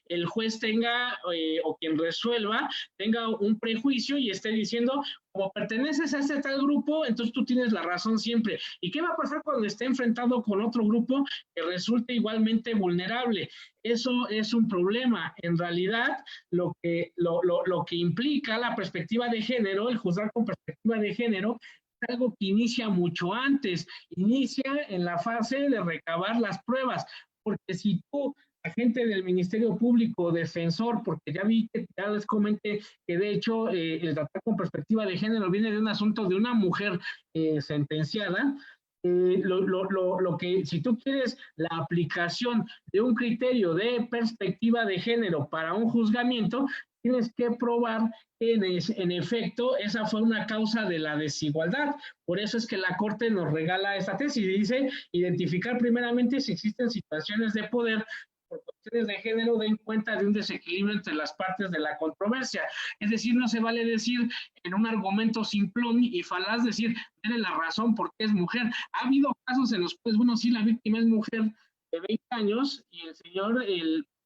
el juez tenga o quien resuelva tenga un prejuicio y esté diciendo, como perteneces a este tal grupo, entonces tú tienes la razón siempre. ¿Y qué va a pasar cuando esté enfrentado con otro grupo que resulte igualmente vulnerable? Eso es un problema. En realidad, lo que implica la perspectiva de género, el juzgar con perspectiva de género, es algo que inicia mucho antes. Inicia en la fase de recabar las pruebas. Porque si tú, agente del Ministerio Público, defensor, porque ya vi que ya les comenté que de hecho el tratar con perspectiva de género viene de un asunto de una mujer sentenciada. Lo que, si tú quieres la aplicación de un criterio de perspectiva de género para un juzgamiento, tienes que probar que en efecto esa fue una causa de la desigualdad. Por eso es que la Corte nos regala esta tesis y dice identificar primeramente si existen situaciones de poder por cuestiones de género, den cuenta de un desequilibrio entre las partes de la controversia. Es decir, no se vale decir en un argumento simplón y falaz, decir, tiene la razón porque es mujer. Ha habido casos en los cuales, bueno, sí, la víctima es mujer de 20 años y el señor,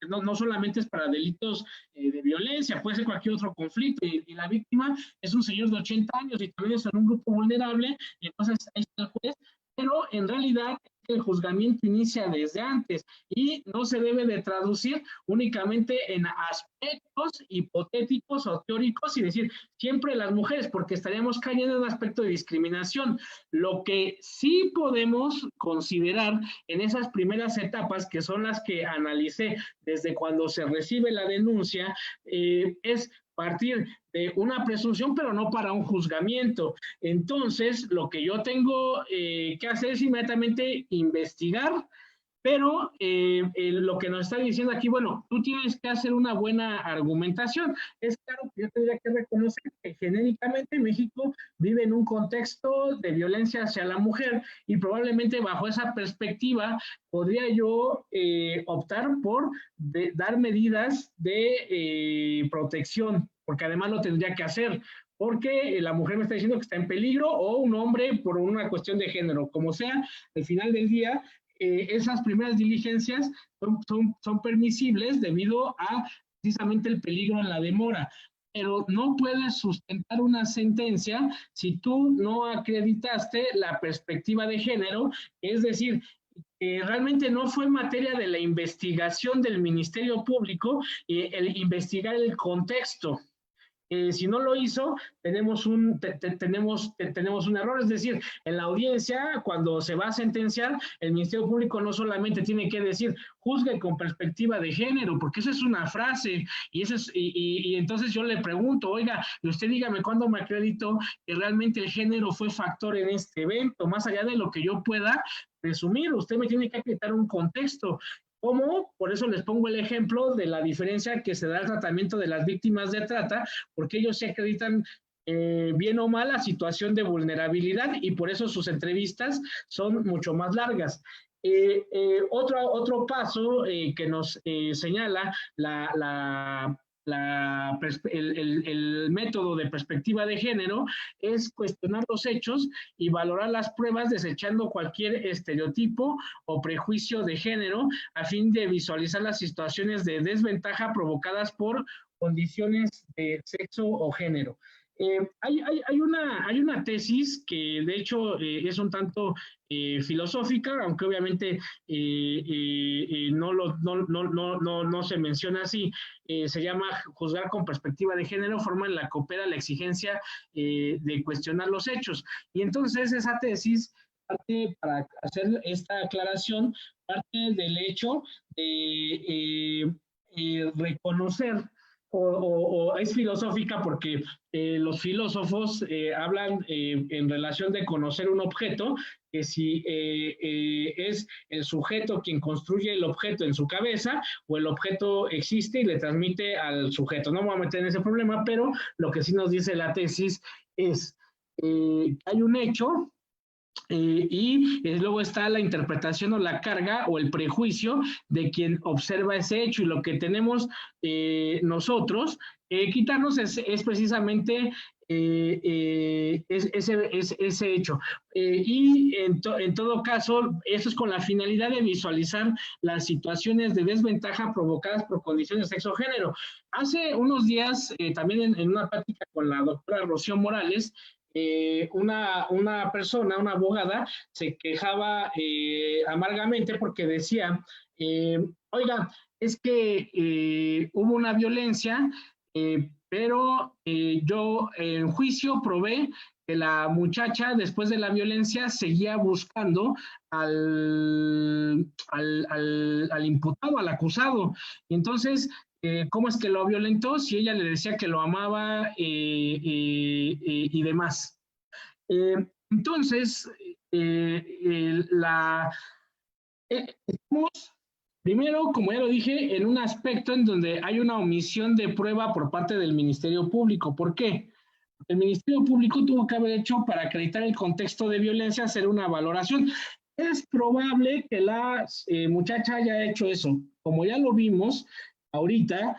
no solamente es para delitos de violencia, puede ser cualquier otro conflicto, y la víctima es un señor de 80 años y también es en un grupo vulnerable, y entonces ahí está el juez, pero en realidad el juzgamiento inicia desde antes y no se debe de traducir únicamente en aspectos hipotéticos o teóricos y decir siempre las mujeres, porque estaríamos cayendo en un aspecto de discriminación. Lo que sí podemos considerar en esas primeras etapas, que son las que analicé desde cuando se recibe la denuncia, es partir de una presunción, pero no para un juzgamiento. Entonces, lo que yo tengo que hacer es inmediatamente investigar, pero lo que nos está diciendo aquí, bueno, tú tienes que hacer una buena argumentación. Es claro que yo tendría que reconocer que genéricamente México vive en un contexto de violencia hacia la mujer y probablemente bajo esa perspectiva podría yo optar por dar medidas de protección, porque además lo tendría que hacer, porque la mujer me está diciendo que está en peligro o un hombre por una cuestión de género. Como sea, al final del día, esas primeras diligencias son permisibles debido a precisamente el peligro en la demora. Pero no puedes sustentar una sentencia si tú no acreditaste la perspectiva de género, es decir, realmente no fue materia de la investigación del Ministerio Público el investigar el contexto. Si no lo hizo, tenemos un error, es decir, en la audiencia, cuando se va a sentenciar, el Ministerio Público no solamente tiene que decir, juzgue con perspectiva de género, porque eso es una frase, y entonces yo le pregunto, oiga, usted dígame cuándo me acreditó que realmente el género fue factor en este evento, más allá de lo que yo pueda presumir, usted me tiene que acreditar un contexto. ¿Cómo? Por eso les pongo el ejemplo de la diferencia que se da al tratamiento de las víctimas de trata, porque ellos se acreditan bien o mal a situación de vulnerabilidad y por eso sus entrevistas son mucho más largas. Otro paso que nos señala el método de perspectiva de género es cuestionar los hechos y valorar las pruebas desechando cualquier estereotipo o prejuicio de género a fin de visualizar las situaciones de desventaja provocadas por condiciones de sexo o género. Hay una tesis que de hecho es un tanto filosófica, aunque obviamente no se menciona así. Se llama juzgar con perspectiva de género, forma en la que opera la exigencia de cuestionar los hechos. Y entonces esa tesis parte, para hacer esta aclaración, parte del hecho de reconocer o es filosófica porque los filósofos hablan en relación de conocer un objeto, que si es el sujeto quien construye el objeto en su cabeza o el objeto existe y le transmite al sujeto. No me voy a meter en ese problema, pero lo que sí nos dice la tesis es que hay un hecho y luego está la interpretación o la carga o el prejuicio de quien observa ese hecho, y lo que tenemos nosotros quitarnos es precisamente ese hecho. Y en todo caso, eso es con la finalidad de visualizar las situaciones de desventaja provocadas por condiciones de sexo o género. Hace unos días, también en una plática con la doctora Rocío Morales, una persona, una abogada, se quejaba amargamente porque decía, oiga, es que hubo una violencia, pero yo en juicio probé que la muchacha después de la violencia seguía buscando al imputado, al acusado. Y entonces, ¿cómo es que lo violentó si ella le decía que lo amaba y demás? Entonces, estamos, primero, como ya lo dije, en un aspecto en donde hay una omisión de prueba por parte del Ministerio Público. ¿Por qué? El Ministerio Público tuvo que haber hecho, para acreditar el contexto de violencia, hacer una valoración. Es probable que la muchacha haya hecho eso. Como ya lo vimos ahorita,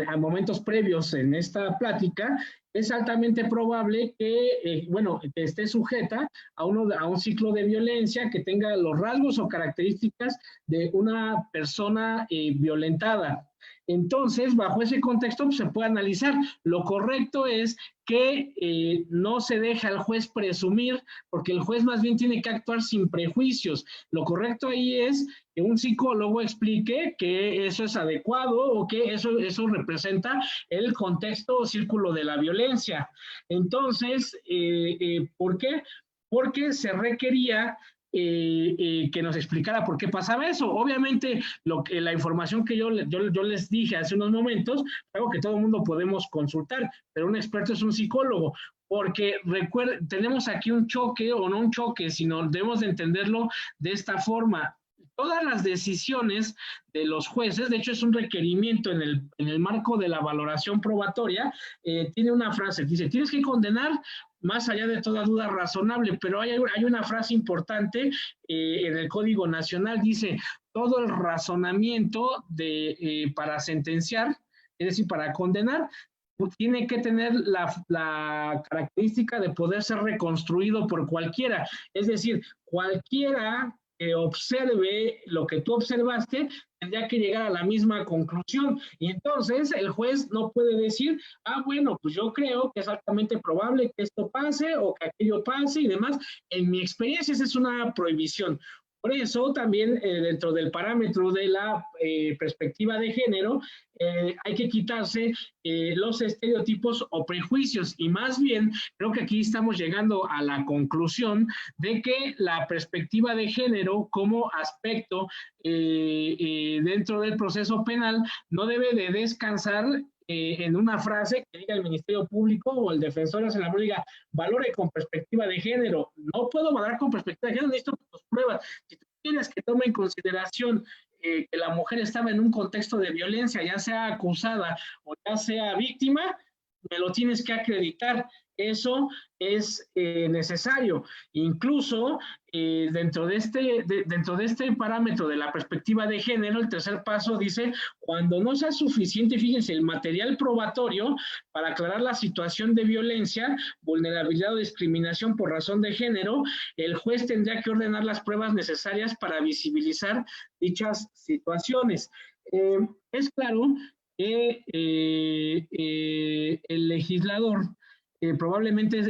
a momentos previos en esta plática, es altamente probable que, que esté sujeta a un ciclo de violencia, que tenga los rasgos o características de una persona violentada. Entonces, bajo ese contexto, pues, se puede analizar. Lo correcto es que no se deje al juez presumir, porque el juez más bien tiene que actuar sin prejuicios. Lo correcto ahí es que un psicólogo explique que eso es adecuado o que eso representa el contexto o círculo de la violencia. Entonces, ¿por qué? Porque se requería que nos explicara por qué pasaba eso. Obviamente, la información que yo les dije hace unos momentos, algo que todo el mundo podemos consultar, pero un experto es un psicólogo, porque tenemos aquí un choque, o no un choque, sino debemos de entenderlo de esta forma. Todas las decisiones de los jueces, de hecho es un requerimiento en el marco de la valoración probatoria, tiene una frase, dice, tienes que condenar más allá de toda duda razonable, pero hay una frase importante en el Código Nacional, dice, todo el razonamiento para sentenciar, es decir, para condenar, tiene que tener la característica de poder ser reconstruido por cualquiera, es decir, cualquiera que observe lo que tú observaste, tendría que llegar a la misma conclusión. Y entonces el juez no puede decir, bueno, pues yo creo que es altamente probable que esto pase o que aquello pase y demás. En mi experiencia, esa es una prohibición. Por eso también dentro del parámetro de la perspectiva de género hay que quitarse los estereotipos o prejuicios, y más bien creo que aquí estamos llegando a la conclusión de que la perspectiva de género como aspecto dentro del proceso penal no debe de descansar en una frase que diga el Ministerio Público o el defensor de la diga, valore con perspectiva de género. No puedo valorar con perspectiva de género, necesito tus pruebas. Si tú quieres que tome en consideración que la mujer estaba en un contexto de violencia, ya sea acusada o ya sea víctima, me lo tienes que acreditar. Eso es necesario. Incluso dentro de este parámetro de la perspectiva de género, el tercer paso dice, cuando no sea suficiente, fíjense, el material probatorio para aclarar la situación de violencia, vulnerabilidad o discriminación por razón de género, el juez tendría que ordenar las pruebas necesarias para visibilizar dichas situaciones. Es claro que el legislador, probablemente,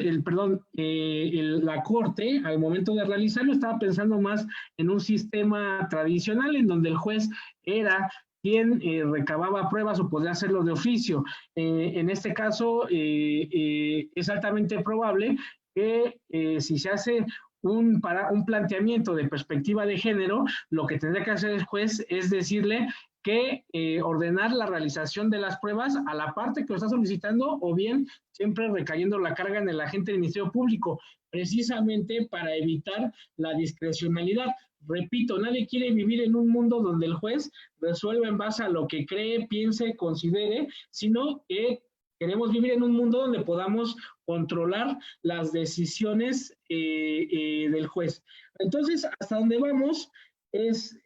la Corte, al momento de realizarlo, estaba pensando más en un sistema tradicional en donde el juez era quien recababa pruebas o podría hacerlo de oficio. En este caso, es altamente probable que si se hace un planteamiento de perspectiva de género, lo que tendría que hacer el juez es decirle que ordenar la realización de las pruebas a la parte que lo está solicitando, o bien siempre recayendo la carga en el agente del Ministerio Público, precisamente para evitar la discrecionalidad. Repito, nadie quiere vivir en un mundo donde el juez resuelva en base a lo que cree, piense, considere, sino que queremos vivir en un mundo donde podamos controlar las decisiones del juez. Entonces, hasta donde vamos es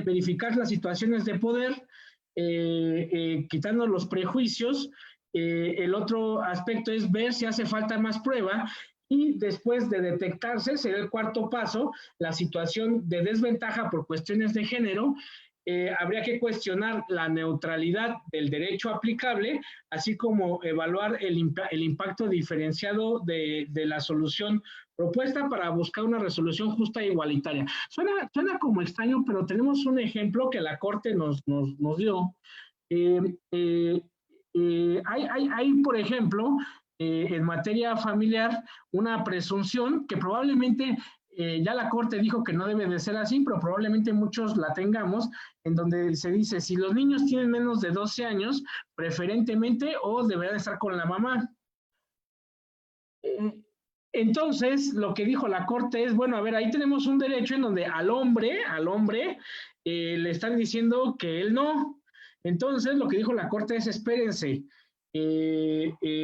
verificar las situaciones de poder, quitando los prejuicios. El otro aspecto es ver si hace falta más prueba, y después de detectarse, será el cuarto paso, la situación de desventaja por cuestiones de género. Habría que cuestionar la neutralidad del derecho aplicable, así como evaluar el impacto diferenciado de la solución propuesta para buscar una resolución justa e igualitaria. Suena como extraño, pero tenemos un ejemplo que la Corte nos dio. Hay, por ejemplo, en materia familiar, una presunción que probablemente ya la Corte dijo que no debe de ser así, pero probablemente muchos la tengamos, en donde se dice, si los niños tienen menos de 12 años, preferentemente, o deberán estar con la mamá. Entonces, lo que dijo la Corte es, bueno, a ver, ahí tenemos un derecho en donde al hombre le están diciendo que él no. Entonces, lo que dijo la Corte es, espérense,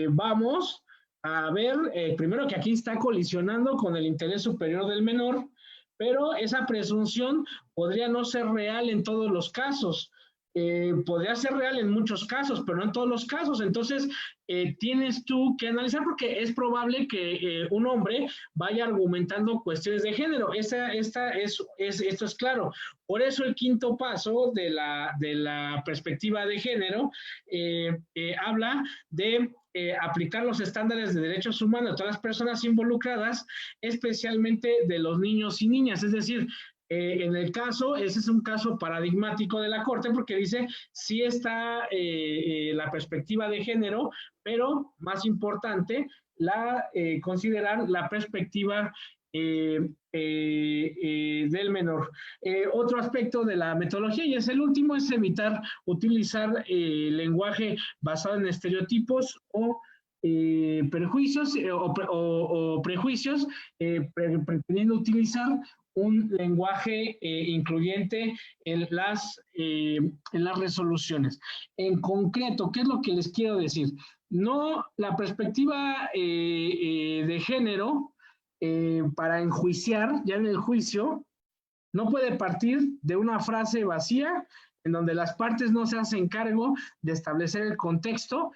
vamos a ver, primero que aquí está colisionando con el interés superior del menor, pero esa presunción podría no ser real en todos los casos. Podría ser real en muchos casos, pero no en todos los casos. Entonces, tienes tú que analizar, porque es probable que un hombre vaya argumentando cuestiones de género. Esto es claro. Por eso el quinto paso de la perspectiva de género habla de aplicar los estándares de derechos humanos a todas las personas involucradas, especialmente de los niños y niñas. Es decir, en el caso, ese es un caso paradigmático de la Corte, porque dice, sí está la perspectiva de género, pero más importante, considerar la perspectiva del menor. Otro aspecto de la metodología, y es el último, es evitar utilizar lenguaje basado en estereotipos o prejuicios, pretendiendo utilizar un lenguaje incluyente en las resoluciones. En concreto, ¿qué es lo que les quiero decir? No, la perspectiva de género para enjuiciar, ya en el juicio, no puede partir de una frase vacía en donde las partes no se hacen cargo de establecer el contexto,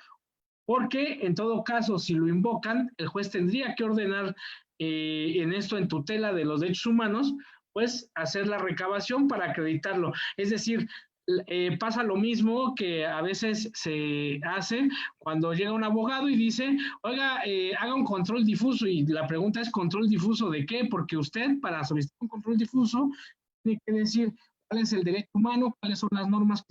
porque en todo caso, si lo invocan, el juez tendría que ordenar en tutela de los derechos humanos, pues hacer la recabación para acreditarlo. Es decir, pasa lo mismo que a veces se hace cuando llega un abogado y dice, oiga, haga un control difuso, y la pregunta es, ¿control difuso de qué? Porque usted, para solicitar un control difuso, tiene que decir cuál es el derecho humano, cuáles son las normas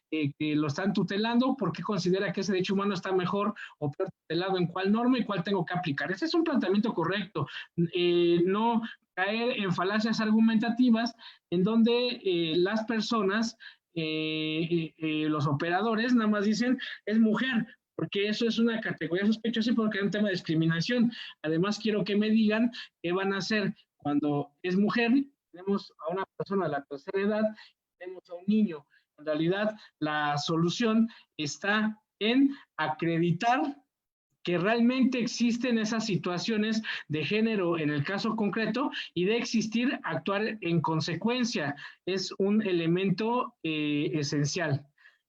que lo están tutelando, por qué considera que ese derecho humano está mejor o peor tutelado en cuál norma y cuál tengo que aplicar. Ese es un planteamiento correcto. No caer en falacias argumentativas en donde las personas, los operadores, nada más dicen, es mujer, porque eso es una categoría sospechosa y porque es un tema de discriminación. Además, quiero que me digan qué van a hacer cuando es mujer, tenemos a una persona de la tercera edad, tenemos a un niño. En realidad, la solución está en acreditar que realmente existen esas situaciones de género en el caso concreto y de existir, actuar en consecuencia. Es un elemento esencial.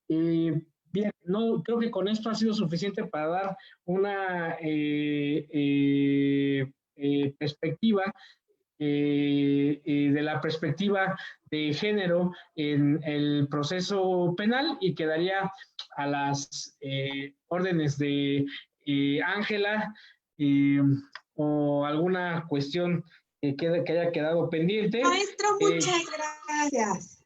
Bien, no, creo que con esto ha sido suficiente para dar una perspectiva de la perspectiva de género en el proceso penal y quedaría a las órdenes de Ángela o alguna cuestión que haya quedado pendiente. Maestro, muchas gracias.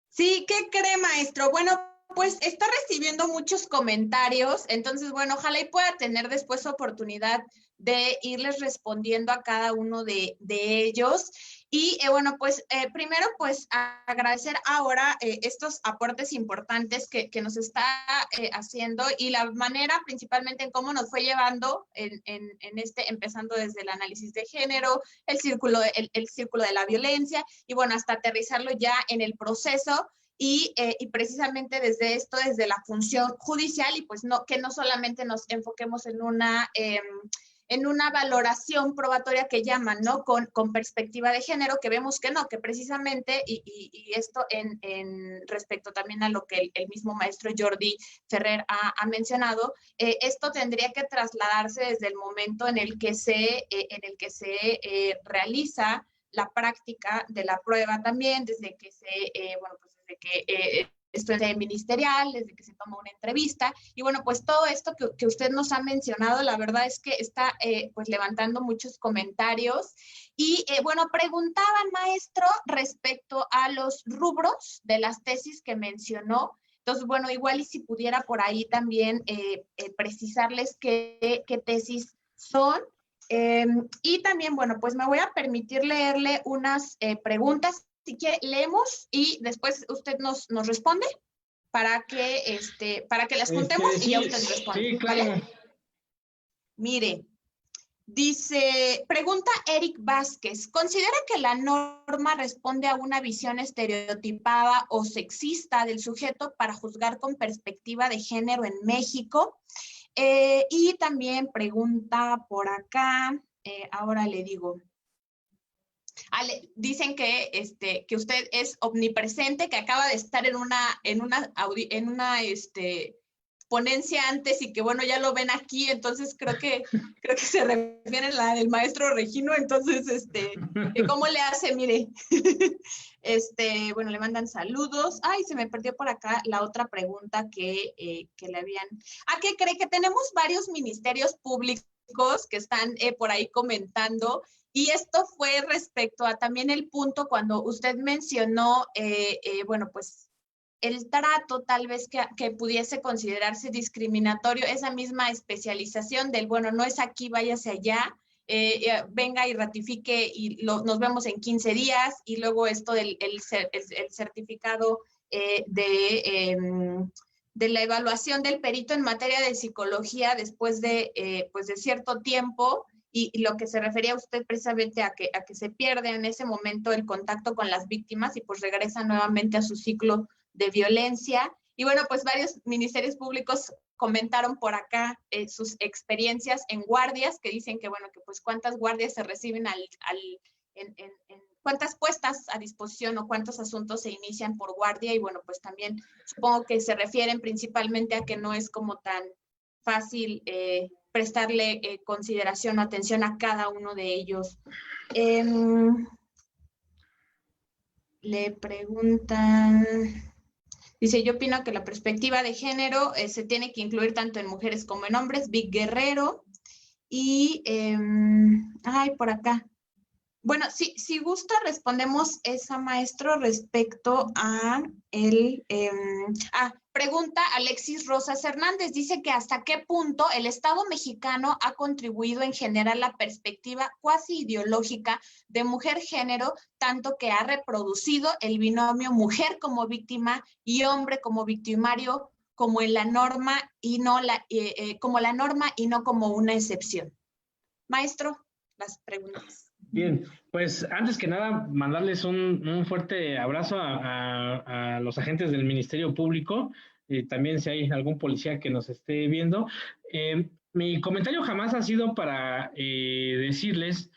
Sí, ¿qué cree, maestro? Bueno, pues está recibiendo muchos comentarios, entonces, bueno, ojalá y pueda tener después oportunidad de irles respondiendo a cada uno de ellos. Y bueno, pues primero, pues agradecer ahora estos aportes importantes que nos está haciendo y la manera principalmente en cómo nos fue llevando empezando desde el análisis de género, el círculo de la violencia y bueno, hasta aterrizarlo ya en el proceso. Y precisamente desde esto, desde la función judicial y pues que no solamente nos enfoquemos en una valoración probatoria que llaman, ¿no? Con perspectiva de género, que vemos que no, que precisamente, y esto en respecto también a lo que el mismo maestro Jordi Ferrer ha mencionado, esto tendría que trasladarse desde el momento en el que se realiza la práctica de la prueba también, desde que desde que esto es ministerial, desde que se toma una entrevista, y bueno, pues todo esto que usted nos ha mencionado, la verdad es que está pues levantando muchos comentarios, y bueno, preguntaban, maestro, respecto a los rubros de las tesis que mencionó. Entonces, bueno, igual y si pudiera por ahí también precisarles qué tesis son. Y también, bueno, pues me voy a permitir leerle unas preguntas. Así que leemos y después usted nos responde para que las juntemos sí, y ya usted responde. Sí, claro. ¿Vale? Mire, pregunta Eric Vázquez, ¿considera que la norma responde a una visión estereotipada o sexista del sujeto para juzgar con perspectiva de género en México? Y también pregunta por acá, ahora le digo. Dicen que usted es omnipresente, que acaba de estar en una ponencia antes y que bueno, ya lo ven aquí, entonces creo que se refiere a la del maestro Regino, entonces, ¿cómo le hace? Mire, bueno, le mandan saludos. Ay, se me perdió por acá la otra pregunta que le habían. ¿Qué cree? Que tenemos varios ministerios públicos que están por ahí comentando. Y esto fue respecto a también el punto cuando usted mencionó, bueno, pues el trato tal vez que pudiese considerarse discriminatorio, esa misma especialización del, bueno, no es aquí, váyase allá, venga y ratifique y nos vemos en 15 días, y luego esto del el certificado de la evaluación del perito en materia de psicología después de cierto tiempo. Y lo que se refería a usted precisamente a que se pierde en ese momento el contacto con las víctimas y pues regresa nuevamente a su ciclo de violencia. Y bueno, pues varios ministerios públicos comentaron por acá sus experiencias en guardias, que dicen que bueno, que pues cuántas guardias se reciben cuántas puestas a disposición o cuántos asuntos se inician por guardia, y bueno, pues también supongo que se refieren principalmente a que no es como tan fácil prestarle consideración o atención a cada uno de ellos. Le preguntan, dice, yo opino que la perspectiva de género se tiene que incluir tanto en mujeres como en hombres. Vic Guerrero. Y, por acá. Bueno, si gusta, respondemos esa, maestro, respecto a pregunta Alexis Rosas Hernández. Dice que hasta qué punto el Estado mexicano ha contribuido en generar la perspectiva cuasi ideológica de mujer-género, tanto que ha reproducido el binomio mujer como víctima y hombre como victimario como en la norma y no como la norma y no como una excepción. Maestro, las preguntas. Bien, pues antes que nada, mandarles un fuerte abrazo a los agentes del Ministerio Público, también si hay algún policía que nos esté viendo. Mi comentario jamás ha sido para decirles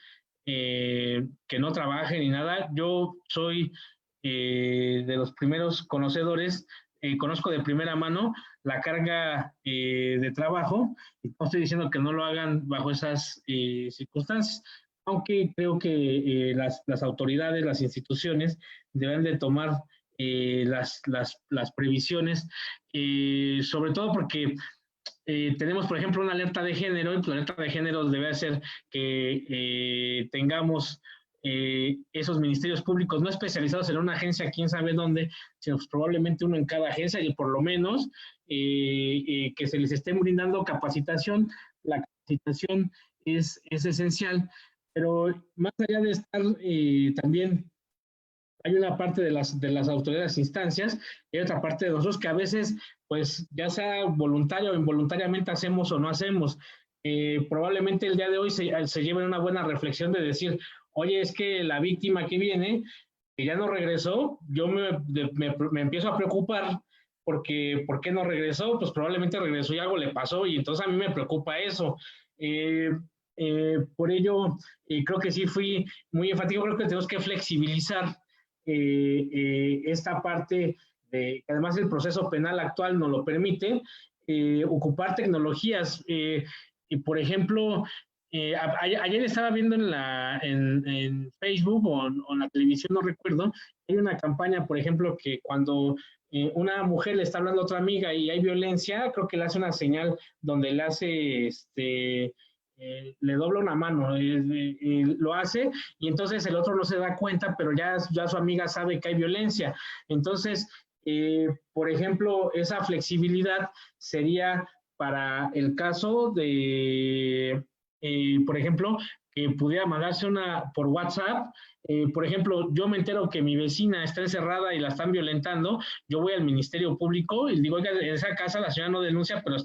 que no trabajen ni nada. Yo soy de los primeros conocedores, conozco de primera mano la carga de trabajo, y no estoy diciendo que no lo hagan bajo esas circunstancias, aunque creo que las autoridades, las instituciones deben de tomar las previsiones, sobre todo porque tenemos, por ejemplo, una alerta de género, y pues la alerta de género debe ser que tengamos esos ministerios públicos no especializados en una agencia, quién sabe dónde, sino pues probablemente uno en cada agencia, y por lo menos que se les esté brindando capacitación. La capacitación es esencial, pero más allá de estar también hay una parte de las autoridades e instancias y otra parte de nosotros que a veces, pues ya sea voluntario o involuntariamente hacemos o no hacemos. Probablemente el día de hoy se lleven una buena reflexión de decir, oye, es que la víctima que viene, que ya no regresó, yo me empiezo a preocupar porque ¿por qué no regresó? Pues probablemente regresó y algo le pasó, y entonces a mí me preocupa eso. Por ello, creo que sí fui muy enfático, creo que tenemos que flexibilizar esta parte, que además el proceso penal actual nos lo permite, ocupar tecnologías. Y por ejemplo, ayer estaba viendo en Facebook o en la televisión, no recuerdo, hay una campaña, por ejemplo, que cuando una mujer le está hablando a otra amiga y hay violencia, creo que le hace una señal donde le hace, le dobla una mano, lo hace, y entonces el otro no se da cuenta, pero ya su amiga sabe que hay violencia. Entonces, por ejemplo, esa flexibilidad sería para el caso de, por ejemplo, que pudiera mandarse una por WhatsApp. Por ejemplo, yo me entero que mi vecina está encerrada y la están violentando, yo voy al Ministerio Público y digo, oiga, en esa casa la señora no denuncia, pero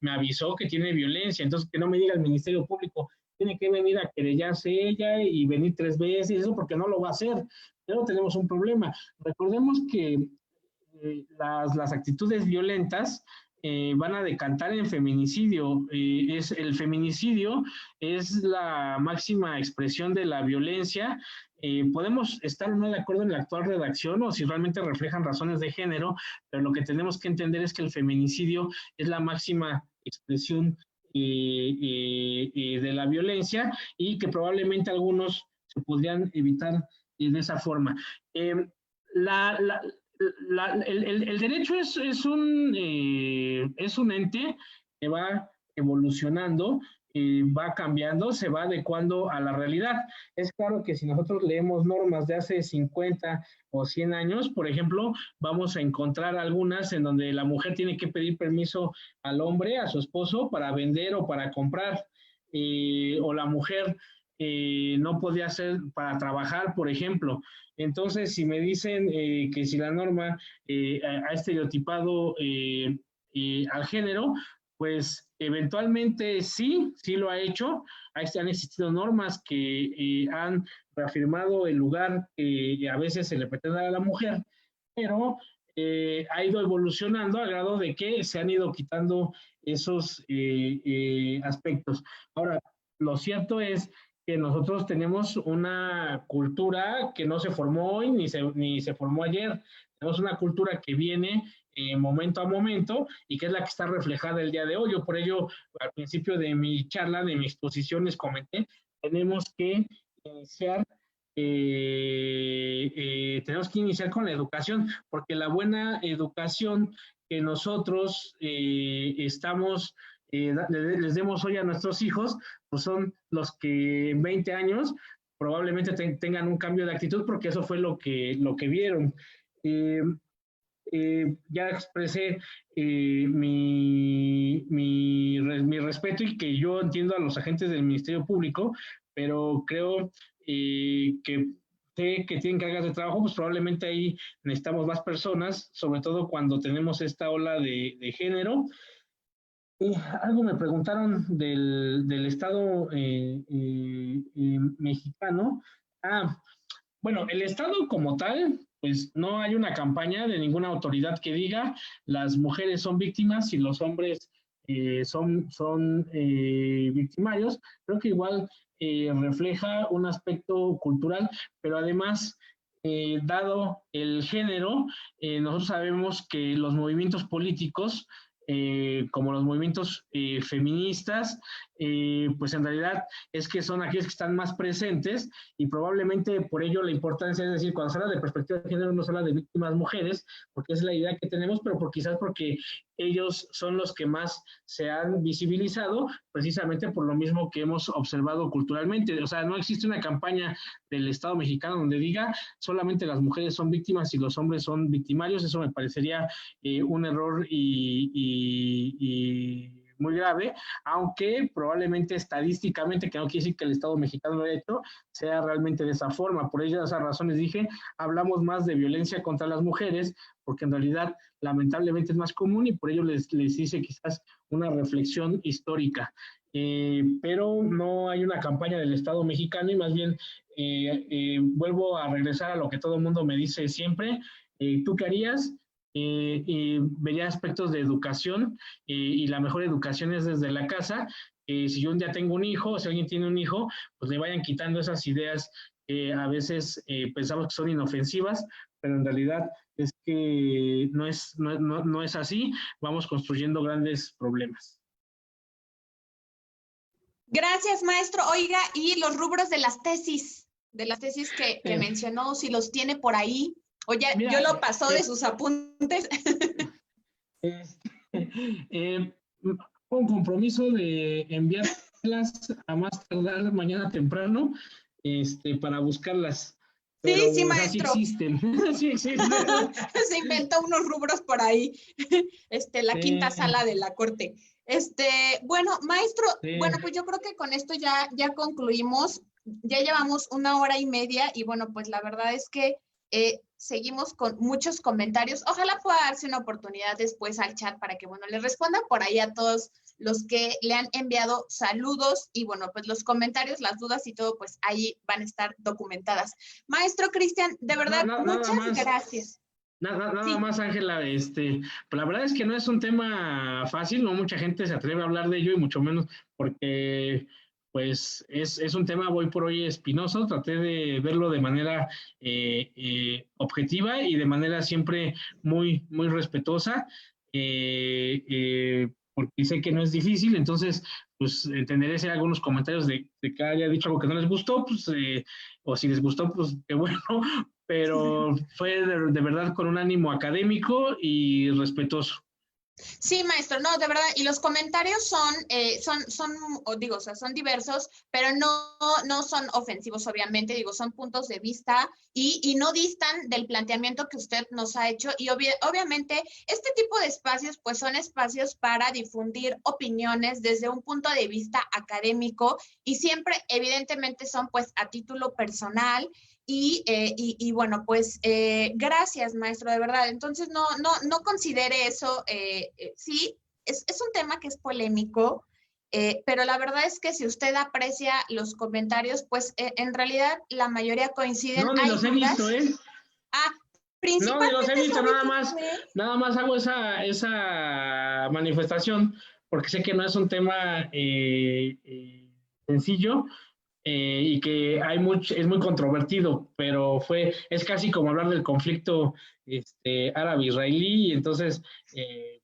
me avisó que tiene violencia, entonces que no me diga el Ministerio Público, tiene que venir a querellarse ella y venir 3 veces, eso porque no lo va a hacer, pero tenemos un problema. Recordemos que las actitudes violentas van a decantar en feminicidio. El feminicidio es la máxima expresión de la violencia. Podemos estar o no de acuerdo en la actual redacción o si realmente reflejan razones de género, pero lo que tenemos que entender es que el feminicidio es la máxima expresión de la violencia, y que probablemente algunos se podrían evitar de esa forma. El derecho es un ente que va evolucionando, va cambiando, se va adecuando a la realidad. Es claro que si nosotros leemos normas de hace 50 o 100 años, por ejemplo, vamos a encontrar algunas en donde la mujer tiene que pedir permiso al hombre, a su esposo, para vender o para comprar, o la mujer no podía hacer para trabajar, por ejemplo. Entonces, si me dicen que si la norma ha estereotipado al género, pues eventualmente sí lo ha hecho. Han existido normas que han reafirmado el lugar que a veces se le pretende dar a la mujer, pero ha ido evolucionando al grado de que se han ido quitando esos aspectos. Ahora, lo cierto es que nosotros tenemos una cultura que no se formó hoy ni se formó ayer. Tenemos una cultura que viene momento a momento y que es la que está reflejada el día de hoy. Yo por ello, al principio de mi charla, de mis exposiciones, comenté, tenemos que iniciar con la educación, porque la buena educación que nosotros les demos hoy a nuestros hijos, pues son los que en 20 años probablemente tengan un cambio de actitud, porque eso fue lo que vieron. Ya expresé mi respeto, y que yo entiendo a los agentes del Ministerio Público, pero creo que tienen cargas de trabajo, pues probablemente ahí necesitamos más personas, sobre todo cuando tenemos esta ola de género. Algo me preguntaron del Estado mexicano. Bueno, el Estado como tal, pues no hay una campaña de ninguna autoridad que diga las mujeres son víctimas y los hombres son victimarios. Creo que igual refleja un aspecto cultural, pero además, dado el género, nosotros sabemos que los movimientos políticos, como los movimientos feministas, pues en realidad es que son aquellos que están más presentes y probablemente por ello la importancia, es decir, cuando se habla de perspectiva de género no se habla de víctimas mujeres, porque es la idea que tenemos, pero quizás porque ellos son los que más se han visibilizado, precisamente por lo mismo que hemos observado culturalmente. O sea, no existe una campaña del Estado mexicano donde diga solamente las mujeres son víctimas y los hombres son victimarios. Eso me parecería un error y muy grave, aunque probablemente estadísticamente, que no quiere decir que el Estado mexicano lo haya hecho, sea realmente de esa forma. Por esas razones dije, hablamos más de violencia contra las mujeres, porque en realidad lamentablemente es más común y por ello les hice quizás una reflexión histórica. Pero no hay una campaña del Estado mexicano y más bien vuelvo a regresar a lo que todo el mundo me dice siempre. ¿Tú qué harías? Vería aspectos de educación y la mejor educación es desde la casa. Si yo un día tengo un hijo, o si alguien tiene un hijo, pues le vayan quitando esas ideas que a veces pensamos que son inofensivas, pero en realidad es que no es así. Vamos construyendo grandes problemas. Gracias, maestro. Oiga, y los rubros de las tesis que mencionó, si los tiene por ahí, o ya mira, yo lo pasó de sus apuntes. Un compromiso de enviarlas a más tardar mañana temprano, para buscarlas. Pero, sí, maestro. Sí existen. Sí existen. Se inventó unos rubros por ahí. La quinta sala de la corte. Bueno, maestro, bueno, pues yo creo que con esto ya concluimos. Ya llevamos 1 hora y media y bueno, pues la verdad es que seguimos con muchos comentarios. Ojalá pueda darse una oportunidad después al chat para que, bueno, les responda por ahí a todos los que le han enviado saludos y, bueno, pues los comentarios, las dudas y todo, pues ahí van a estar documentadas. Maestro Cristian, de verdad, muchas gracias. Nada más, Ángela, la verdad es que no es un tema fácil, no mucha gente se atreve a hablar de ello y mucho menos porque pues es un tema hoy por hoy espinoso. Traté de verlo de manera objetiva y de manera siempre muy, muy respetuosa, porque sé que no es difícil, entonces pues entenderé si hay algunos comentarios de que haya dicho algo que no les gustó, pues, o si les gustó, pues qué bueno, pero fue de verdad con un ánimo académico y respetuoso. Sí, maestro, no, de verdad, y los comentarios son diversos, pero no son ofensivos, obviamente, son puntos de vista y no distan del planteamiento que usted nos ha hecho, y obviamente este tipo de espacios, pues son espacios para difundir opiniones desde un punto de vista académico, y siempre, evidentemente, son pues a título personal. Y bueno, pues gracias, maestro, de verdad. Entonces, no considere eso, sí, es un tema que es polémico, pero la verdad es que si usted aprecia los comentarios, pues en realidad la mayoría coinciden. No, ni los he visto, ¿eh? Principalmente no, ni los he visto, nada más hago esa manifestación, porque sé que no es un tema sencillo, y que es muy controvertido, pero es casi como hablar del conflicto árabe-israelí, y entonces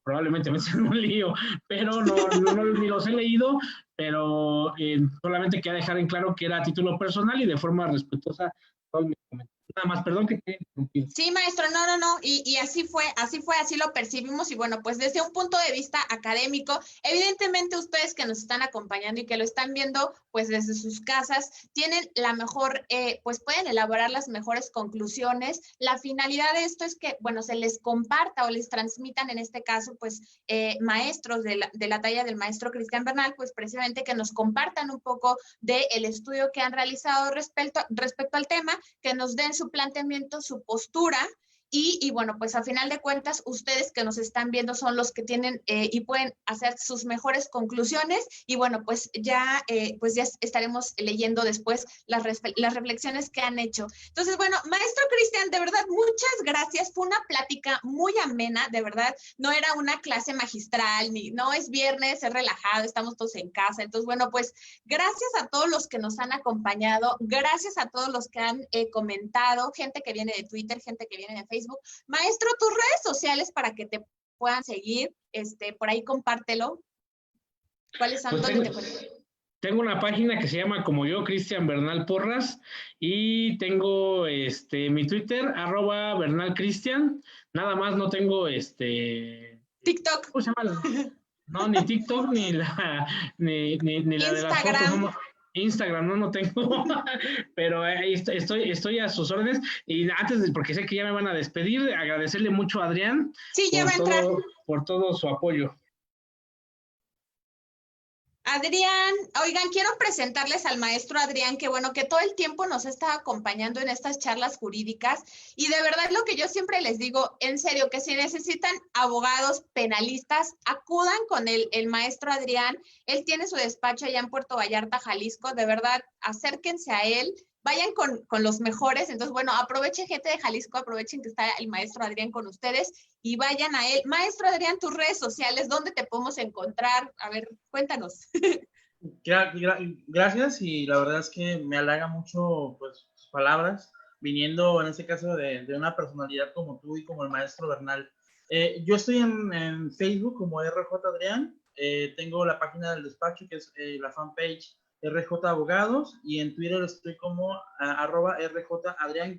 probablemente me sea un lío, pero no ni los he leído, pero solamente quería dejar en claro que era a título personal y de forma respetuosa todos mis comentarios. Nada más, perdón que te he interrumpido. Sí, maestro, no, y así fue, así lo percibimos, y bueno, pues desde un punto de vista académico, evidentemente ustedes que nos están acompañando y que lo están viendo, pues desde sus casas, tienen la mejor, pues pueden elaborar las mejores conclusiones. La finalidad de esto es que, bueno, se les comparta o les transmitan, en este caso, pues maestros de la talla del maestro Cristian Bernal, pues precisamente que nos compartan un poco del estudio que han realizado respecto al tema, que nos den su planteamiento, su postura, Y bueno, pues a final de cuentas, ustedes que nos están viendo son los que tienen y pueden hacer sus mejores conclusiones. Y bueno, pues ya estaremos leyendo después las reflexiones que han hecho. Entonces, bueno, maestro Cristian, de verdad, muchas gracias. Fue una plática muy amena, de verdad. No era una clase magistral, no es viernes, es relajado, estamos todos en casa. Entonces, bueno, pues gracias a todos los que nos han acompañado. Gracias a todos los que han comentado, gente que viene de Twitter, gente que viene de Facebook. Maestro, tus redes sociales para que te puedan seguir, por ahí compártelo. ¿Cuáles son? Pues tengo una página que se llama como yo, Cristian Bernal Porras, y tengo mi Twitter, @BernalCristian. Nada más no tengo TikTok. ¿Cómo se llama? No, ni TikTok, ni la de las fotos. Instagram no tengo, pero ahí estoy a sus órdenes. Y antes, porque sé que ya me van a despedir, agradecerle mucho a Adrián por todo su apoyo. Adrián, oigan, quiero presentarles al maestro Adrián, que bueno, que todo el tiempo nos está acompañando en estas charlas jurídicas, y de verdad lo que yo siempre les digo, en serio, que si necesitan abogados penalistas, acudan con el maestro Adrián. Él tiene su despacho allá en Puerto Vallarta, Jalisco. De verdad, acérquense a él, vayan con los mejores. Entonces, bueno, aprovechen, gente de Jalisco, aprovechen que está el maestro Adrián con ustedes y vayan a él. Maestro Adrián, tus redes sociales, ¿dónde te podemos encontrar? A ver, cuéntanos. Gracias, y la verdad es que me halaga mucho pues tus palabras, viniendo en este caso de una personalidad como tú y como el maestro Bernal. Yo estoy en Facebook como RJ Adrián, tengo la página del despacho que es la fanpage RJ Abogados, y en Twitter estoy como @RJ Adrián-.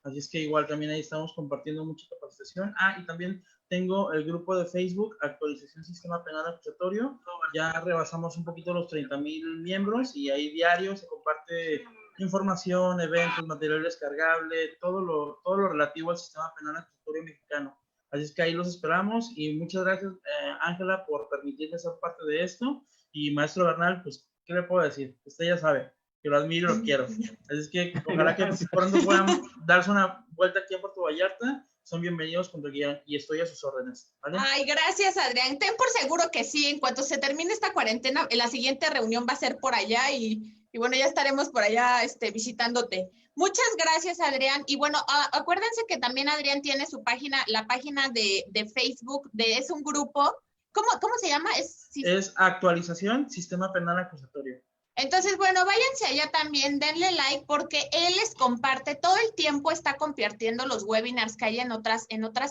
Así es que igual también ahí estamos compartiendo mucha capacitación. Y también tengo el grupo de Facebook, Actualización Sistema Penal Acusatorio. Ya rebasamos un poquito los 30,000 miembros, y ahí diario se comparte información, eventos, material descargable, todo lo relativo al sistema penal acusatorio mexicano. Así es que ahí los esperamos, y muchas gracias, Ángela, por permitirme ser parte de esto. Y maestro Bernal, pues, ¿qué le puedo decir? Usted ya sabe que lo admiro y lo quiero. Así es que ojalá que pronto puedan darse una vuelta aquí en Puerto Vallarta. Son bienvenidos cuando quieran, y estoy a sus órdenes, ¿vale? Ay, gracias, Adrián. Ten por seguro que sí. En cuanto se termine esta cuarentena, la siguiente reunión va a ser por allá, y bueno, ya estaremos por allá visitándote. Muchas gracias, Adrián. Y bueno, acuérdense que también Adrián tiene su página, la página de Facebook, es un grupo. ¿Cómo se llama? Es Actualización Sistema Penal Acusatorio. Entonces, bueno, váyanse allá también, denle like, porque él les comparte, todo el tiempo está compartiendo los webinars que hay en otras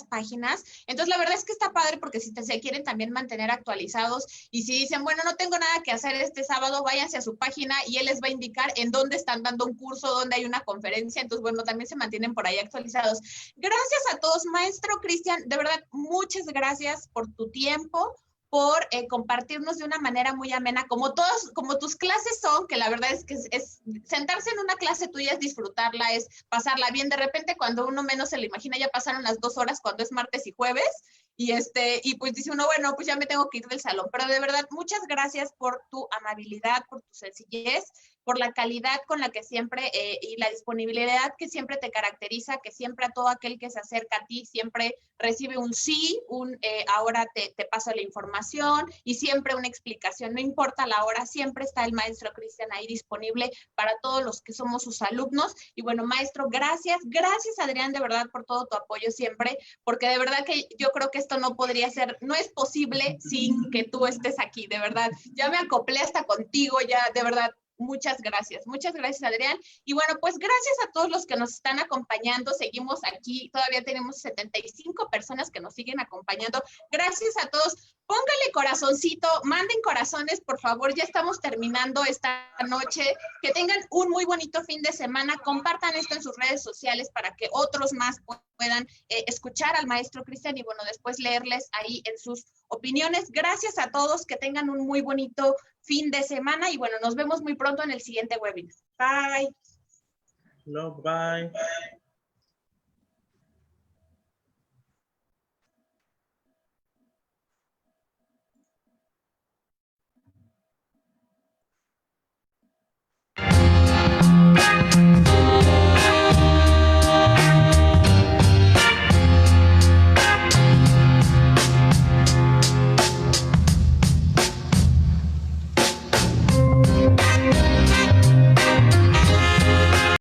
páginas. Entonces, la verdad es que está padre, porque si se quieren también mantener actualizados, y si dicen, bueno, no tengo nada que hacer este sábado, váyanse a su página y él les va a indicar en dónde están dando un curso, dónde hay una conferencia. Entonces, bueno, también se mantienen por ahí actualizados. Gracias a todos, maestro Cristian, de verdad, muchas gracias por tu tiempo, por compartirnos de una manera muy amena, como tus clases son, que la verdad es que es sentarse en una clase tuya, es disfrutarla, es pasarla bien. De repente, cuando uno menos se lo imagina, ya pasaron las 2 horas cuando es martes y jueves, y pues dice uno, bueno, pues ya me tengo que ir del salón. Pero de verdad, muchas gracias por tu amabilidad, por tu sencillez, por la calidad con la que siempre, y la disponibilidad que siempre te caracteriza, que siempre a todo aquel que se acerca a ti siempre recibe un sí, ahora te paso la información, y siempre una explicación. No importa la hora, siempre está el maestro Cristian ahí disponible para todos los que somos sus alumnos. Y bueno, maestro, gracias Adrián, de verdad, por todo tu apoyo siempre, porque de verdad que yo creo que esto no podría ser, no es posible sin que tú estés aquí, de verdad. Ya me acoplé hasta contigo, ya, de verdad. Muchas gracias, Adrián. Y bueno, pues gracias a todos los que nos están acompañando. Seguimos aquí, todavía tenemos 75 personas que nos siguen acompañando. Gracias a todos. Póngale corazoncito, manden corazones, por favor. Ya estamos terminando esta noche. Que tengan un muy bonito fin de semana. Compartan esto en sus redes sociales para que otros más puedan escuchar al maestro Cristian, y bueno, después leerles ahí en sus opiniones. Gracias a todos, que tengan un muy bonito fin de semana, y bueno, nos vemos muy pronto en el siguiente webinar. Bye. Bye.